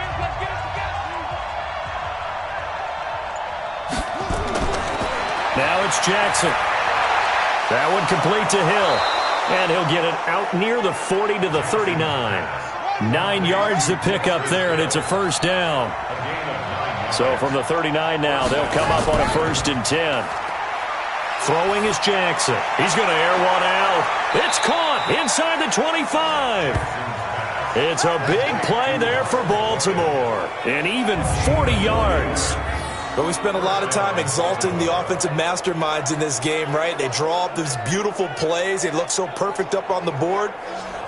Now it's Jackson. That one complete to Hill. And he'll get it out near the 40 to the 39. 9 yards to pick up there, and it's a 1st down. So from the 39 now, they'll come up on a 1st and 10. Throwing is Jackson. He's going to air one out. It's caught inside the 25. It's a big play there for Baltimore. And even 40 yards. But we spent a lot of time exalting the offensive masterminds in this game, right? They draw up these beautiful plays. They look so perfect up on the board.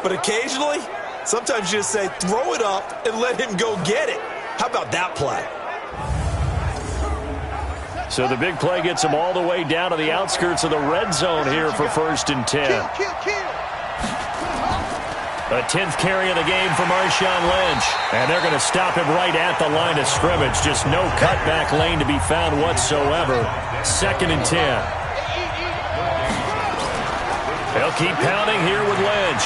But occasionally, sometimes you just say, throw it up and let him go get it. How about that play? So the big play gets him all the way down to the outskirts of the red zone here for 1st and 10. A 10th carry of the game for Marshawn Lynch. And they're going to stop him right at the line of scrimmage. Just no cutback lane to be found whatsoever. 2nd and 10. They'll keep pounding here with Lynch.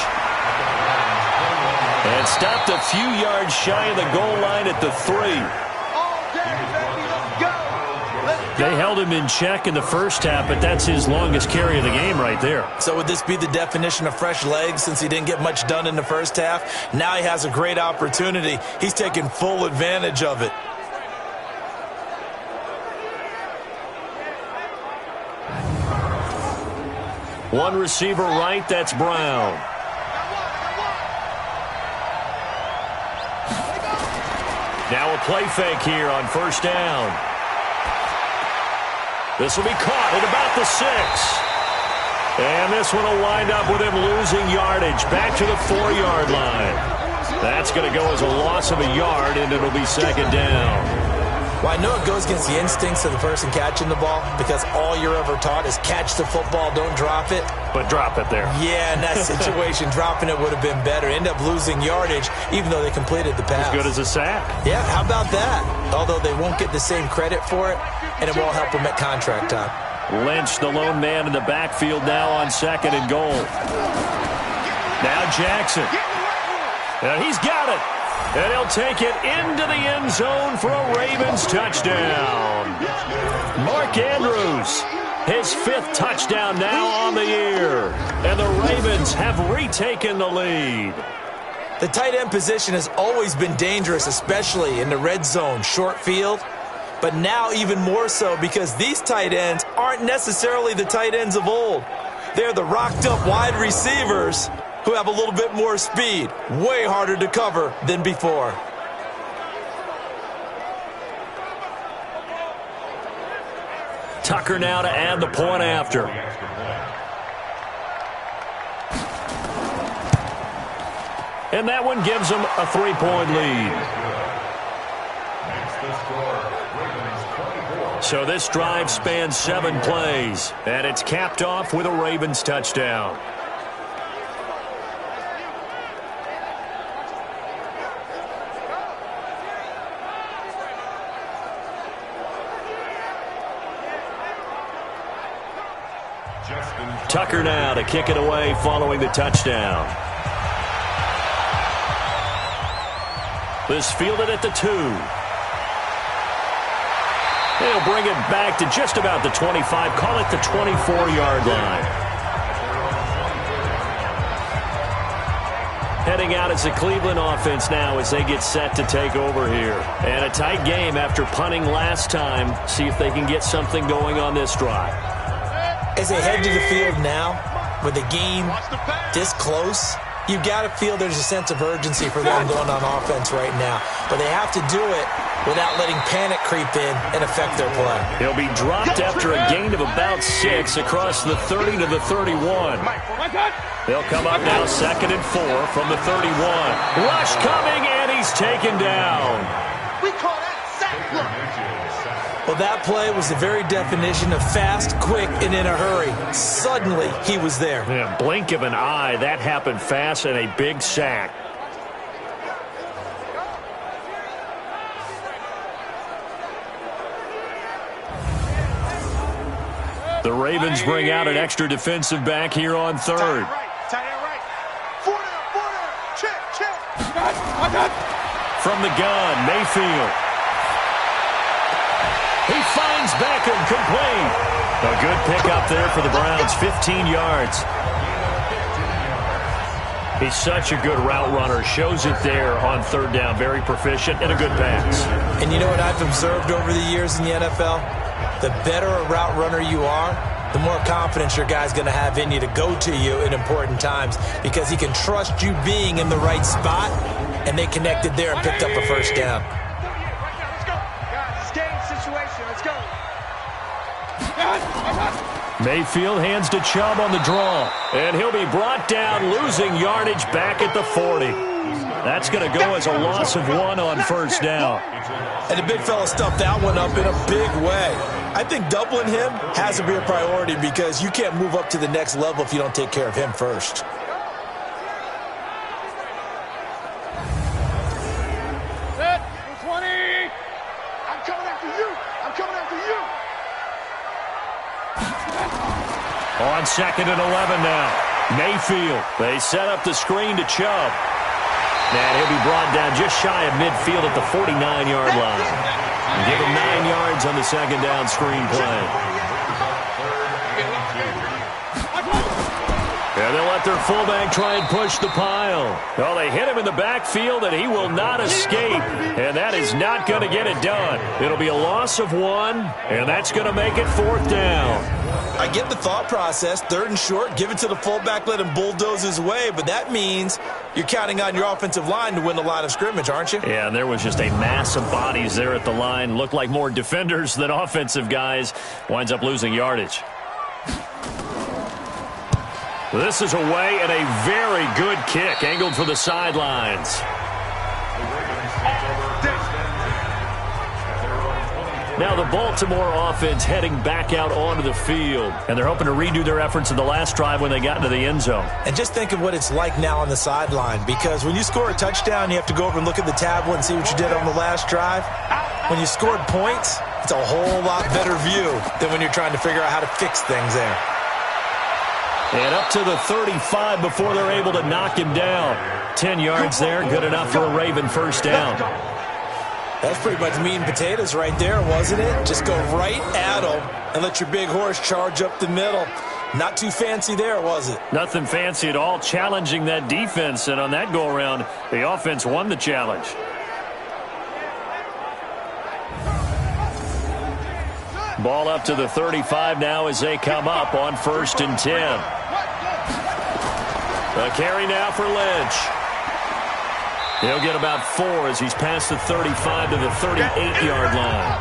And stopped a few yards shy of the goal line at the 3. They held him in check in the first half, but that's his longest carry of the game right there. So would this be the definition of fresh legs since he didn't get much done in the first half? Now he has a great opportunity. He's taking full advantage of it. One receiver right, that's Brown. Now a play fake here on 1st down. This will be caught at about the 6. And this one will wind up with him losing yardage back to the 4-yard line. That's going to go as a loss of a yard, and it'll be 2nd down. Well, I know it goes against the instincts of the person catching the ball because all you're ever taught is catch the football, don't drop it. But drop it there. Yeah, in that situation, dropping it would have been better. End up losing yardage, even though they completed the pass. As good as a sack. Yeah, how about that? Although they won't get the same credit for it, and it won't help them at contract time. Lynch, the lone man in the backfield now on 2nd and goal. Now Jackson. And he's got it. And he'll take it into the end zone for a Ravens touchdown. Mark Andrews, his 5th touchdown now on the year. And the Ravens have retaken the lead. The tight end position has always been dangerous, especially in the red zone, short field. But now even more so because these tight ends aren't necessarily the tight ends of old. They're the rocked-up wide receivers who have a little bit more speed, way harder to cover than before. Tucker now to add the point after. And that one gives them a 3-point lead. So this drive spans 7 plays, and it's capped off with a Ravens touchdown. Tucker now to kick it away following the touchdown. This fielded at the 2. They'll bring it back to just about the 25, call it the 24-yard line. Heading out as the Cleveland offense now as they get set to take over here. And a tight game after punting last time. See if they can get something going on this drive. As they head to the field now, with the game this close, you've got to feel there's a sense of urgency for them going on offense right now. But they have to do it without letting panic creep in and affect their play. He'll be dropped after a gain of about 6 across the 30 to the 31. They'll come up now 2nd and 4 from the 31. Rush coming, and he's taken down. We call that sack block. Well, that play was the very definition of fast, quick, and in a hurry. Suddenly, he was there. Yeah, blink of an eye, that happened fast, and a big sack. The Ravens bring out an extra defensive back here on 3rd. Tight end right. 4 down. Check. From the gun, Mayfield. He finds Beckham complete. A good pickup there for the Browns, 15 yards. He's such a good route runner. Shows it there on 3rd down. Very proficient and a good pass. And you know what I've observed over the years in the NFL? The better a route runner you are, the more confidence your guy's going to have in you to go to you in important times because he can trust you being in the right spot, and they connected there and picked up a 1st down. Mayfield hands to Chubb on the draw, and he'll be brought down, losing yardage back at the 40. That's going to go as a loss of 1 on 1st down. And the big fella stuffed that one up in a big way. I think doubling him has to be a priority because you can't move up to the next level if you don't take care of him first. Set. 20. I'm coming after you. On 2nd and 11 now. Mayfield. They set up the screen to Chubb. And he'll be brought down just shy of midfield at the 49-yard line. And give him 9 yards on the 2nd down screen play. And they'll let their fullback try and push the pile. Well, they hit him in the backfield, and he will not escape. And that is not going to get it done. It'll be a loss of 1, and that's going to make it 4th down. I get the thought process. 3rd and short, give it to the fullback, let him bulldoze his way. But that means you're counting on your offensive line to win the line of scrimmage, aren't you? Yeah, and there was just a mass of bodies there at the line. Looked like more defenders than offensive guys. Winds up losing yardage. This is away and a very good kick, angled for the sidelines. Now the Baltimore offense heading back out onto the field. And they're hoping to redo their efforts in the last drive when they got into the end zone. And just think of what it's like now on the sideline. Because when you score a touchdown, you have to go over and look at the tablet and see what you did on the last drive. When you scored points, it's a whole lot better view than when you're trying to figure out how to fix things there. And up to the 35 before they're able to knock him down. 10 yards there, good enough for a Raven first down. That's pretty much meat and potatoes right there, wasn't it? Just go right at them and let your big horse charge up the middle. Not too fancy there, was it? Nothing fancy at all, challenging that defense, and on that go-around, the offense won the challenge. Ball up to the 35 now as they come up on 1st and 10. A carry now for Lynch. He'll get about 4 as he's past the 35 to the 38-yard line.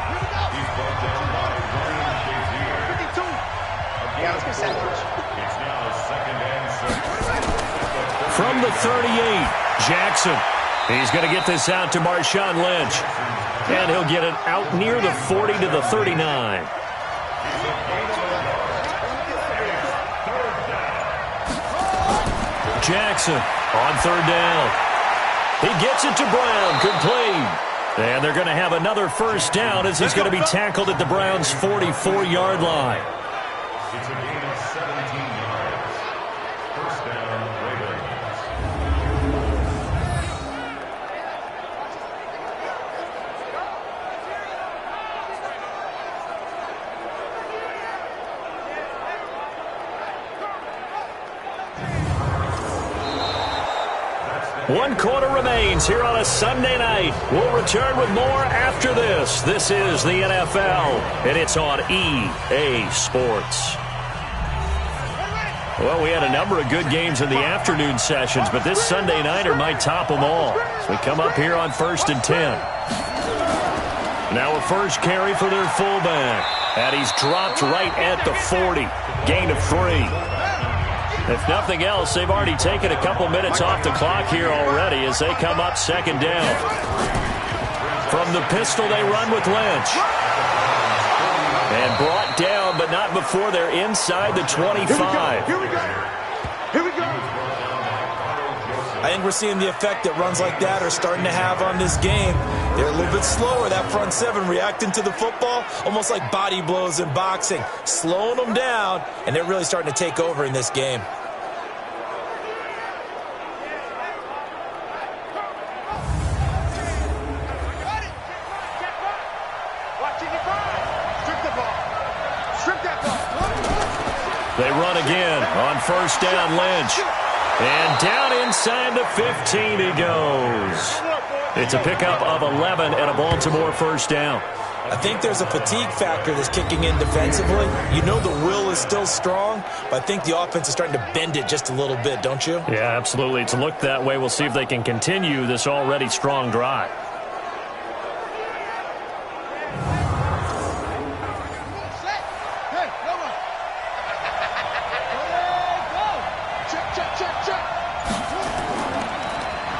From the 38, Jackson. He's going to get this out to Marshawn Lynch. And he'll get it out near the 40 to the 39. Jackson on 3rd down. He gets it to Brown, complete. And they're going to have another first down as he's going to be tackled at the Browns' 44-yard line. It's a gain of 17 yards. First down, Ravens. One quarter remains here on a Sunday night. We'll return with more after this. This is the NFL, and it's on EA Sports. Well, we had a number of good games in the afternoon sessions, but this Sunday nighter might top them all. So we come up here on 1st and 10. Now a first carry for their fullback. And he's dropped right at the 40. Gain of 3. If nothing else, they've already taken a couple minutes off the clock here already as they come up 2nd down. From the pistol, they run with Lynch. And brought down, but not before they're inside the 25. Here we go. Here we go. I think we're seeing the effect that runs like that are starting to have on this game. They're a little bit slower, that front 7, reacting to the football, almost like body blows in boxing, slowing them down, and they're really starting to take over in this game. They run again on 1st down, Lynch. And down inside the 15 he goes. It's a pickup of 11 and a Baltimore first down. I think there's a fatigue factor that's kicking in defensively. You know the will is still strong, but I think the offense is starting to bend it just a little bit, don't you? Yeah, absolutely. It's looked that way. We'll see if they can continue this already strong drive.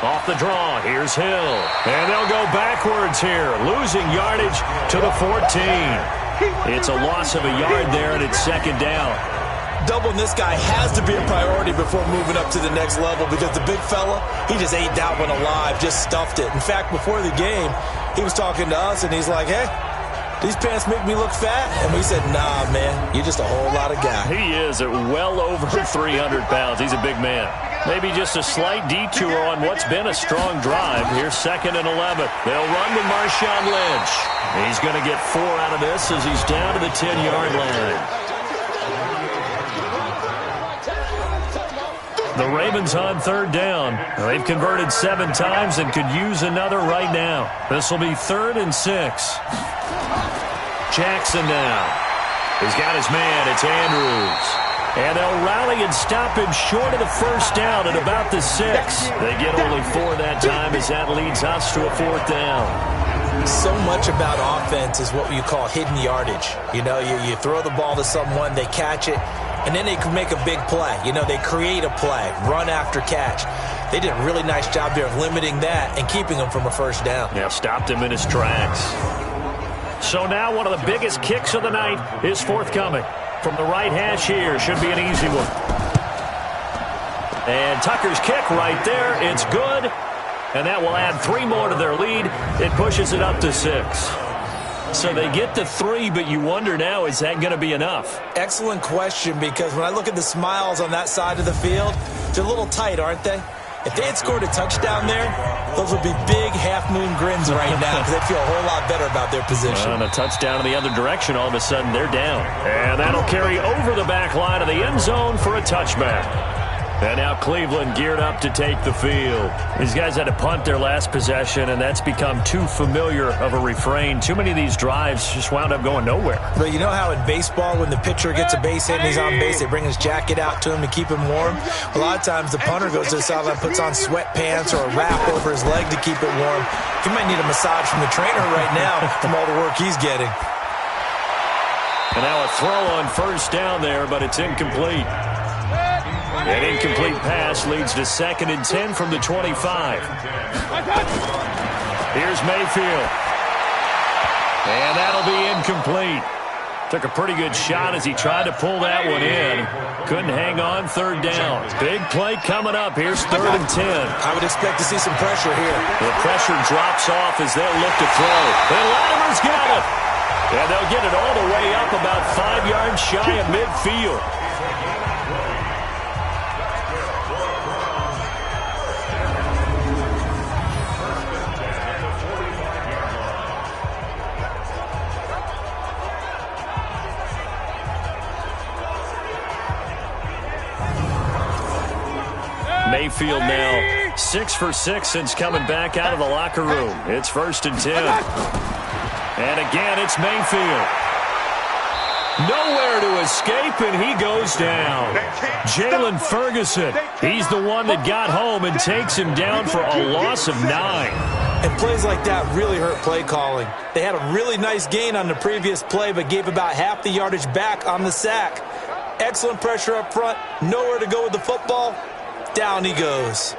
Off the draw, here's Hill. And they'll go backwards here, losing yardage to the 14. It's a loss of a yard there, and it's 2nd down. Doubling this guy has to be a priority before moving up to the next level because the big fella, he just ate that one alive, just stuffed it. In fact, before the game, he was talking to us, and he's like, hey, these pants make me look fat? And we said, nah, man, you're just a whole lot of guy. He is at well over 300 pounds. He's a big man. Maybe just a slight detour on what's been a strong drive. Here's 2nd and 11. They'll run with Marshawn Lynch. He's going to get 4 out of this as he's down to the 10-yard line. The Ravens on 3rd down. They've converted 7 times and could use another right now. This will be 3rd and 6. Jackson now. He's got his man. It's Andrews. And they'll rally and stop him short of the first down at about the 6. They get only 4 that time as that leads us to a 4th down. So much about offense is what you call hidden yardage. You know, you throw the ball to someone, they catch it, and then they can make a big play. You know, they create a play, run after catch. They did a really nice job there of limiting that and keeping him from a first down. Yeah, stopped him in his tracks. So now one of the biggest kicks of the night is forthcoming. From the right hash here, should be an easy one. And Tucker's kick right there, it's good. And that will add 3 more to their lead. It pushes it up to 6. So they get to 3, but you wonder now, is that going to be enough? Excellent question, because when I look at the smiles on that side of the field, they're a little tight, aren't they? If they had scored a touchdown there, those would be big half-moon grins right now because they feel a whole lot better about their position. And a touchdown in the other direction, all of a sudden they're down. And that'll carry over the back line of the end zone for a touchback. And now Cleveland geared up to take the field. These guys had to punt their last possession, and that's become too familiar of a refrain. Too many of these drives just wound up going nowhere. But you know how in baseball, when the pitcher gets a base hit and he's on base, they bring his jacket out to him to keep him warm? A lot of times the punter goes to the sideline, puts on sweatpants or a wrap over his leg to keep it warm. He might need a massage from the trainer right now from all the work he's getting. And now a throw on first down there, but it's incomplete. An incomplete pass leads to 2nd and 10 from the 25. Here's Mayfield. And that'll be incomplete. Took a pretty good shot as he tried to pull that one in. Couldn't hang on 3rd down. Big play coming up. Here's 3rd and 10. I would expect to see some pressure here. The pressure drops off as they'll look to throw. And Latimer's got it. And they'll get it all the way up about 5 yards shy of midfield. Mayfield now 6 for 6 since coming back out of the locker room. It's 1st and 10. And again, it's Mayfield. Nowhere to escape, and he goes down. Jalen Ferguson, he's the one that got home and takes him down for a loss of 9. And plays like that really hurt play calling. They had a really nice gain on the previous play, but gave about half the yardage back on the sack. Excellent pressure up front. Nowhere to go with the football. Down he goes.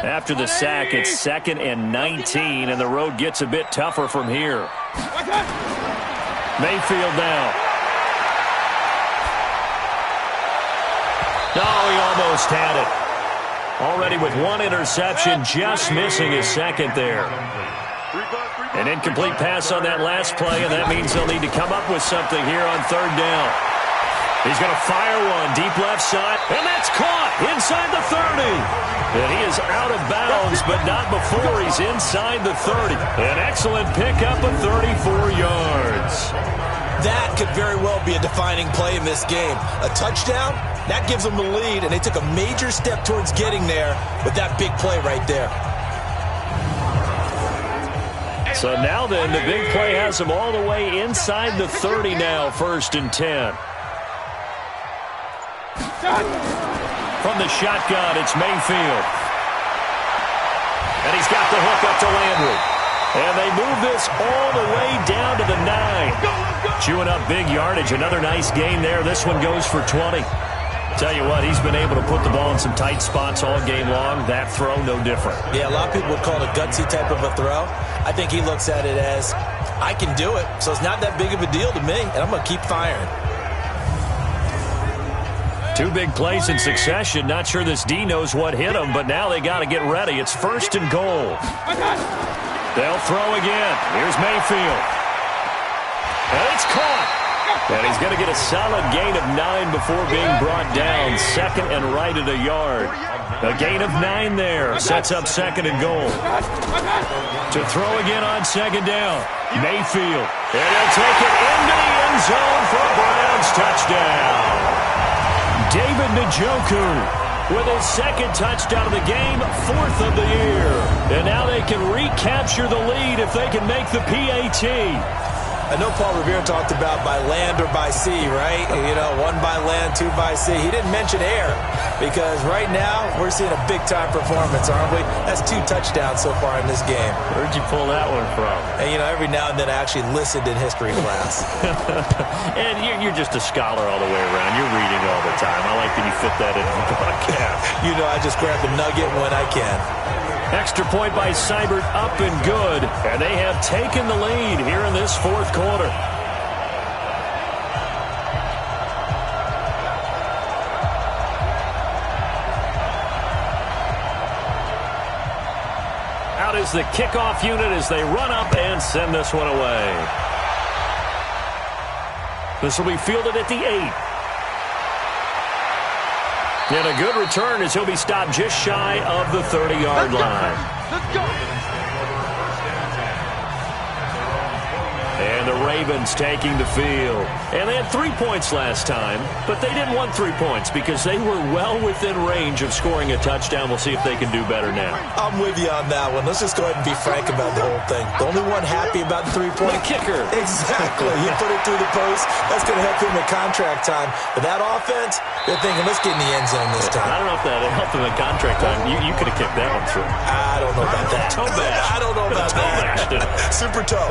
After the sack, it's 2nd and 19, and the road gets a bit tougher from here. Mayfield now. No, he almost had it. Already with 1 interception, just missing his 2nd there. An incomplete pass on that last play, and that means they'll need to come up with something here on 3rd down. He's going to fire one deep left side, and that's caught inside the 30. And he is out of bounds, but not before he's inside the 30. An excellent pickup of 34 yards. That could very well be a defining play in this game. A touchdown, that gives them the lead, and they took a major step towards getting there with that big play right there. So now then, the big play has them all the way inside the 30 now, 1st and 10. From the shotgun, it's Mayfield. And he's got the hook up to Landry. And they move this all the way down to the 9. Chewing up big yardage. Another nice gain there. This one goes for 20. Tell you what, he's been able to put the ball in some tight spots all game long. That throw, no different. Yeah, a lot of people would call it a gutsy type of a throw. I think he looks at it as, I can do it, so it's not that big of a deal to me, and I'm going to keep firing. 2 big plays in succession. Not sure this D knows what hit him, but now they got to get ready. It's 1st and goal. They'll throw again. Here's Mayfield. And it's caught. And he's going to get a solid gain of 9 before being brought down. 2nd and right at a yard. A gain of 9 there. Sets up 2nd and goal. To throw again on 2nd down. Mayfield. And he'll take it into the end zone for a Browns touchdown. David Njoku with his 2nd touchdown of the game, 4th of the year. And now they can recapture the lead if they can make the PAT. I know Paul Revere talked about by land or by sea, right? You know, 1 by land, 2 by sea. He didn't mention air because right now we're seeing a big-time performance, aren't we? That's 2 touchdowns so far in this game. Where'd you pull that one from? And, you know, every now and then I actually listened in history class. And you're just a scholar all the way around. You're reading all the time. I like that you fit that in the broadcast. You know, I just grab the nugget when I can. Extra point by Seibert, up and good. And they have taken the lead here in this 4th quarter. Out is the kickoff unit as they run up and send this one away. This will be fielded at the 8. And a good return as he'll be stopped just shy of the 30-yard line. Let's go. And the Ravens taking the field. And they had 3 points last time, but they didn't want 3 points because they were well within range of scoring a touchdown. We'll see if they can do better now. I'm with you on that one. Let's just go ahead and be frank about the whole thing. The only one happy about the 3-point kicker. Exactly. He put it through the post. That's going to help him at contract time. But that offense, they're thinking, let's get in the end zone this time. I don't know if that helped him at contract time. You could have kicked that one through. I don't know about that. Toe bash. I don't know about that. Super toe.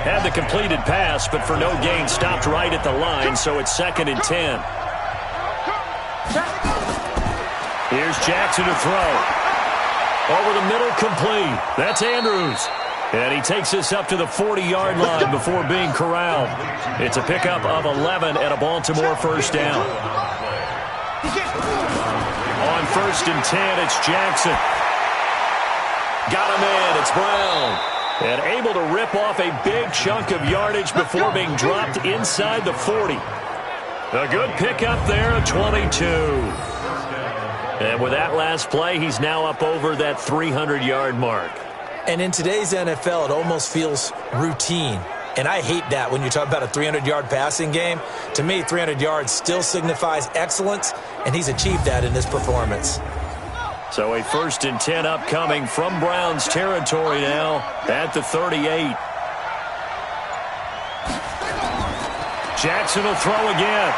Had the completed pass, but for no gain, stopped right at the line, so it's 2nd and 10. Here's Jackson to throw. Over the middle, complete. That's Andrews. And he takes this up to the 40-yard line before being corralled. It's a pickup of 11 and a Baltimore first down. On 1st and 10, it's Jackson. Got him in. It's Brown. And able to rip off a big chunk of yardage before being dropped inside the 40. A good pickup there, a 22. And with that last play, he's now up over that 300-yard mark. And in today's NFL, it almost feels routine. And I hate that when you talk about a 300-yard passing game. To me, 300 yards still signifies excellence, and he's achieved that in this performance. So a 1st and 10 upcoming from Browns territory now at the 38. Jackson will throw again.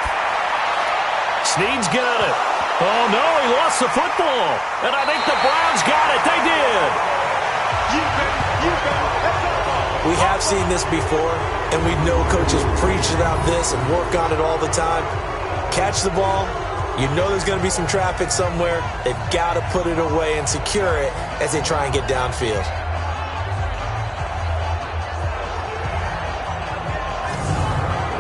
Snead's got it. Oh, no, he lost the football. And I think the Browns got it. They did. We have seen this before, and we know coaches preach about this and work on it all the time. Catch the ball. You know there's going to be some traffic somewhere. They've got to put it away and secure it as they try and get downfield.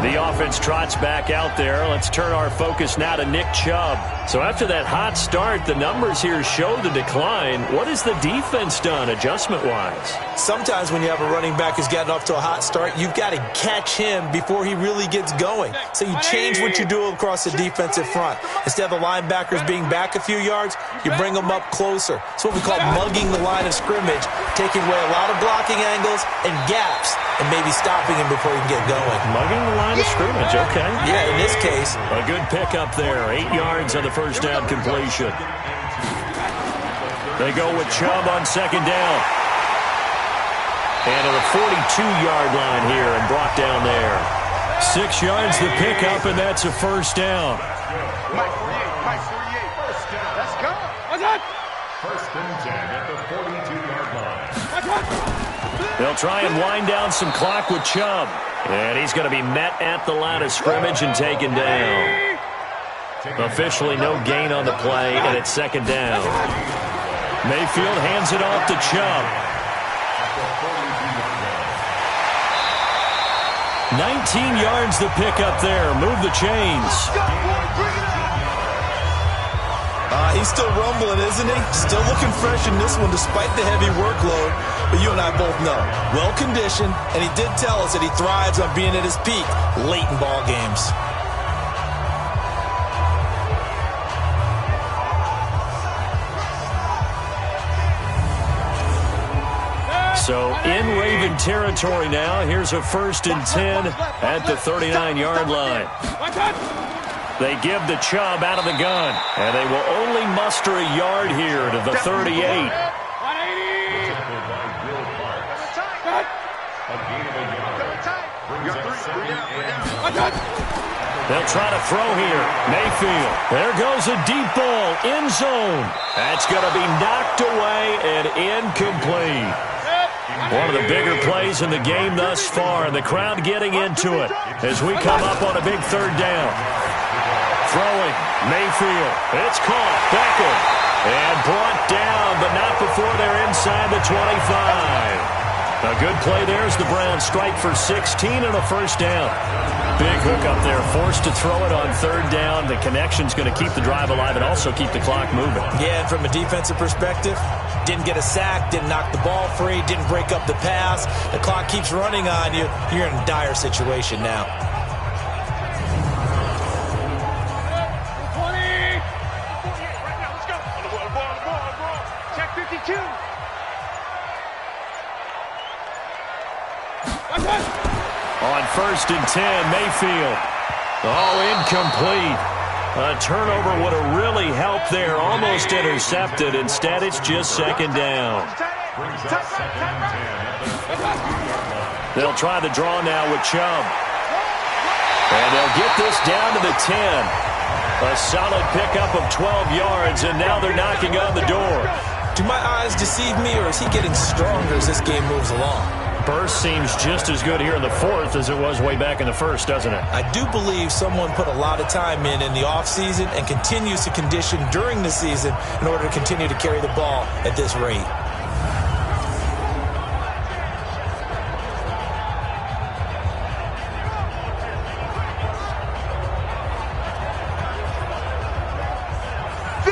The offense trots back out there. Let's turn our focus now to Nick Chubb. So after that hot start, the numbers here show the decline. What has the defense done adjustment-wise? Sometimes when you have a running back who's gotten off to a hot start, you've got to catch him before he really gets going. So you change what you do across the defensive front. Instead of the linebackers being back a few yards, you bring them up closer. It's what we call mugging the line of scrimmage, taking away a lot of blocking angles and gaps, and maybe stopping him before he can get going. Mugging the line of scrimmage, okay. Yeah, in this case. A good pickup there. 8 yards on the first down completion. They go with Chubb on 2nd down. And to the 42-yard line here and brought down there. 6 yards the pickup, and that's a first down. Mike 48. Let's go. What's that? 1st and 10 at the 42-yard line. They'll try and wind down some clock with Chubb. And he's going to be met at the line of scrimmage and taken down. Officially no gain on the play, and it's 2nd down. Mayfield hands it off to Chubb. 19 yards the pickup there. Move the chains. He's still rumbling, isn't he? Still looking fresh in this one despite the heavy workload. But you and I both know, well-conditioned, and he did tell us that he thrives on being at his peak late in ball games. So in Raven territory now. Here's a 1st and 10 at the 39-yard line. They give the Chubb out of the gun, and they will only muster a yard here to the 38. They'll try to throw here. Mayfield. There goes a deep ball. End zone. That's going to be knocked away and incomplete. One of the bigger plays in the game thus far, and the crowd getting into it as we come up on a big 3rd down. Throwing. Mayfield. It's caught. Beckham. And brought down, but not before they're inside the 25. A good play there as the Browns strike for 16 and a first down. Big hook up there, forced to throw it on 3rd down. The connection's going to keep the drive alive and also keep the clock moving. Yeah, and from a defensive perspective, didn't get a sack, didn't knock the ball free, didn't break up the pass. The clock keeps running on you. You're in a dire situation now. 1st and 10, Mayfield. Oh, incomplete. A turnover would have really helped there. Almost intercepted. Instead, it's just 2nd down. They'll try the draw now with Chubb. And they'll get this down to the 10. A solid pickup of 12 yards, and now they're knocking on the door. Do my eyes deceive me, or is he getting stronger as this game moves along? Burst seems just as good here in the 4th as it was way back in the 1st, doesn't it? I do believe someone put a lot of time in the offseason and continues to condition during the season in order to continue to carry the ball at this rate.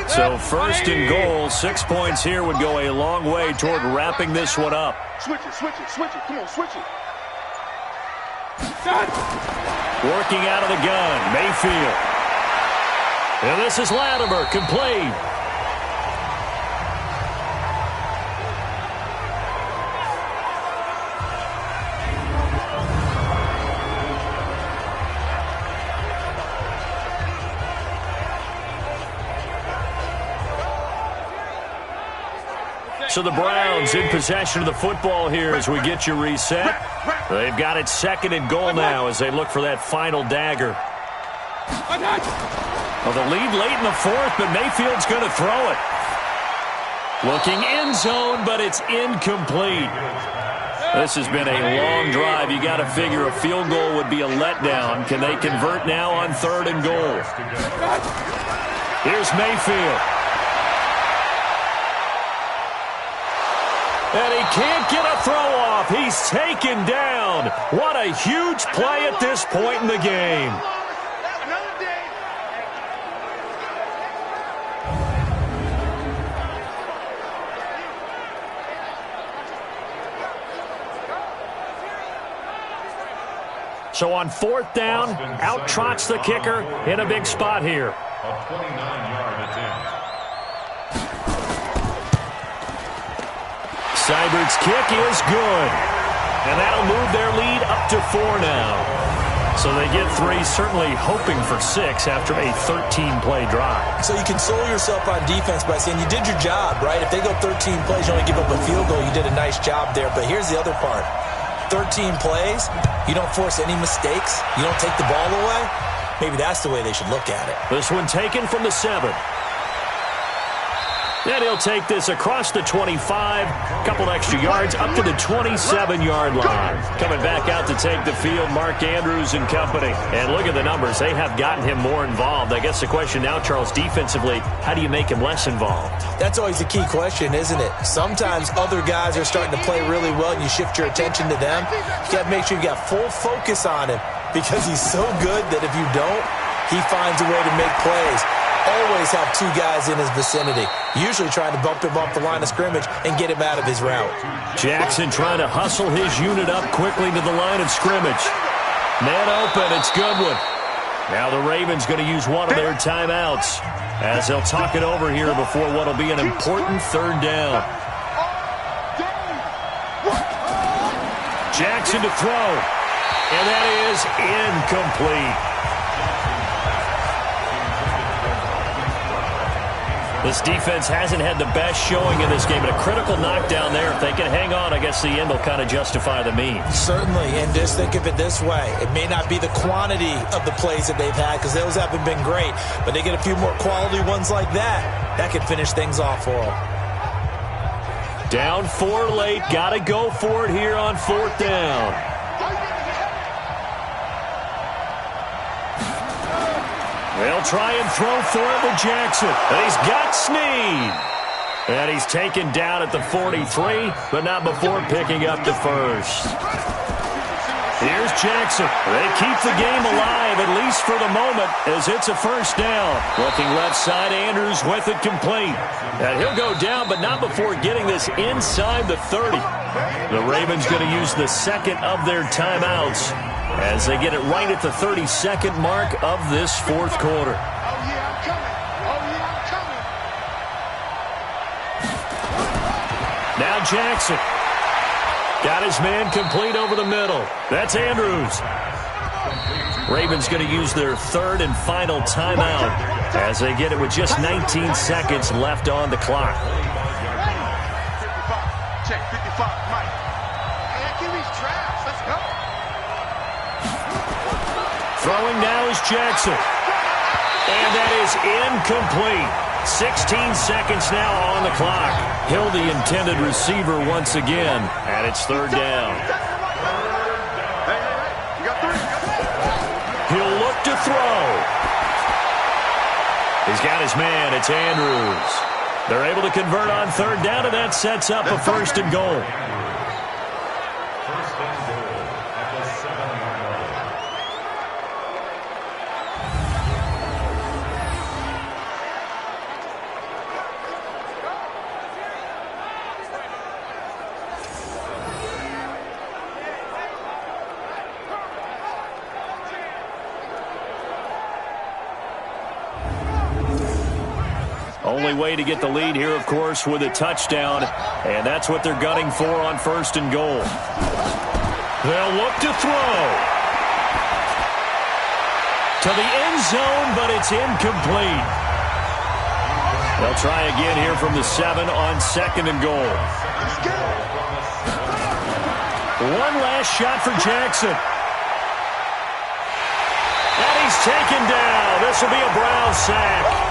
So 1st and goal, 6 points here would go a long way toward wrapping this one up. Switch it, switch it, switch it. Come on, switch it. Working out of the gun, Mayfield. And this is Latimer, complete. So the Browns in possession of the football here as we get you reset. They've got it 2nd and goal now as they look for that final dagger. Well, the lead late in the 4th, but Mayfield's going to throw it. Looking end zone, but it's incomplete. This has been a long drive. You got to figure a field goal would be a letdown. Can they convert now on 3rd and goal? Here's Mayfield. And he can't get a throw off. He's taken down. What a huge play at this point in the game. So on 4th down, out trots the kicker in a big spot here. A 29-yard attempt. Seibert's kick is good. And that'll move their lead up to 4 now. So they get 3, certainly hoping for 6 after a 13-play drive. So you console yourself on defense by saying you did your job, right? If they go 13 plays, you only give up a field goal, you did a nice job there. But here's the other part. 13 plays, you don't force any mistakes, you don't take the ball away. Maybe that's the way they should look at it. This one taken from the 7. Then he'll take this across the 25, couple extra yards, up to the 27-yard line. Coming back out to take the field, Mark Andrews and company. And look at the numbers. They have gotten him more involved. I guess the question now, Charles, defensively, how do you make him less involved? That's always the key question, isn't it? Sometimes other guys are starting to play really well, and you shift your attention to them. You got to make sure you got full focus on him because he's so good that if you don't, he finds a way to make plays. Always have 2 guys in his vicinity, usually trying to bump him off the line of scrimmage and get him out of his route. Jackson trying to hustle his unit up quickly to the line of scrimmage. Man open, it's Goodwin. Now the Ravens going to use one of their timeouts as they'll talk it over here before what will be an important 3rd down. Jackson to throw, and that is incomplete. This defense hasn't had the best showing in this game, but a critical knockdown there. If they can hang on, I guess the end will kind of justify the means. Certainly, and just think of it this way. It may not be the quantity of the plays that they've had because those haven't been great, but they get a few more quality ones like that. That could finish things off for them. Down 4 late, got to go for it here on 4th down. They'll try and throw for it with Jackson. And he's got Snead. And he's taken down at the 43, but not before picking up the 1st. Here's Jackson. They keep the game alive, at least for the moment, as it's a 1st down. Looking left side, Andrews with it complete. And he'll go down, but not before getting this inside the 30. The Ravens going to use the 2nd of their timeouts as they get it right at the 32nd mark of this 4th quarter. Now Jackson. Got his man complete over the middle. That's Andrews. Ravens going to use their third and final timeout as they get it with just 19 seconds left on the clock. 55. Check 55. Mike. Hey, QB's trash. Let's go. Throwing now is Jackson. And that is incomplete. 16 seconds now on the clock. Hill, the intended receiver once again, and it's third down. You got 3. He'll look to throw. He's got his man. It's Andrews. They're able to convert on third down, and that sets up a first and goal. First and goal at the 7-yard line. Only way to get the lead here, of course, with a touchdown, and that's what they're gunning for on first and goal. They'll look to throw. To the end zone, but it's incomplete. They'll try again here from the 7 on second and goal. One last shot for Jackson. And he's taken down. This will be a Brown sack.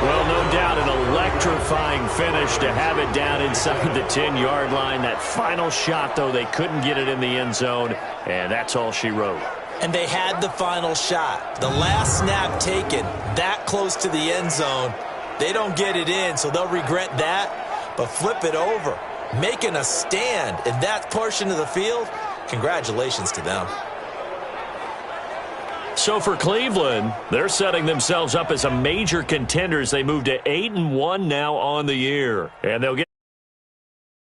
Well, no doubt an electrifying finish to have it down inside the 10-yard line. That final shot, though, they couldn't get it in the end zone, and that's all she wrote. And they had the final shot. The last snap taken that close to the end zone. They don't get it in, so they'll regret that. But flip it over, making a stand in that portion of the field, congratulations to them. So for Cleveland, they're setting themselves up as a major contender as they move to 8-1 now on the year. And they'll get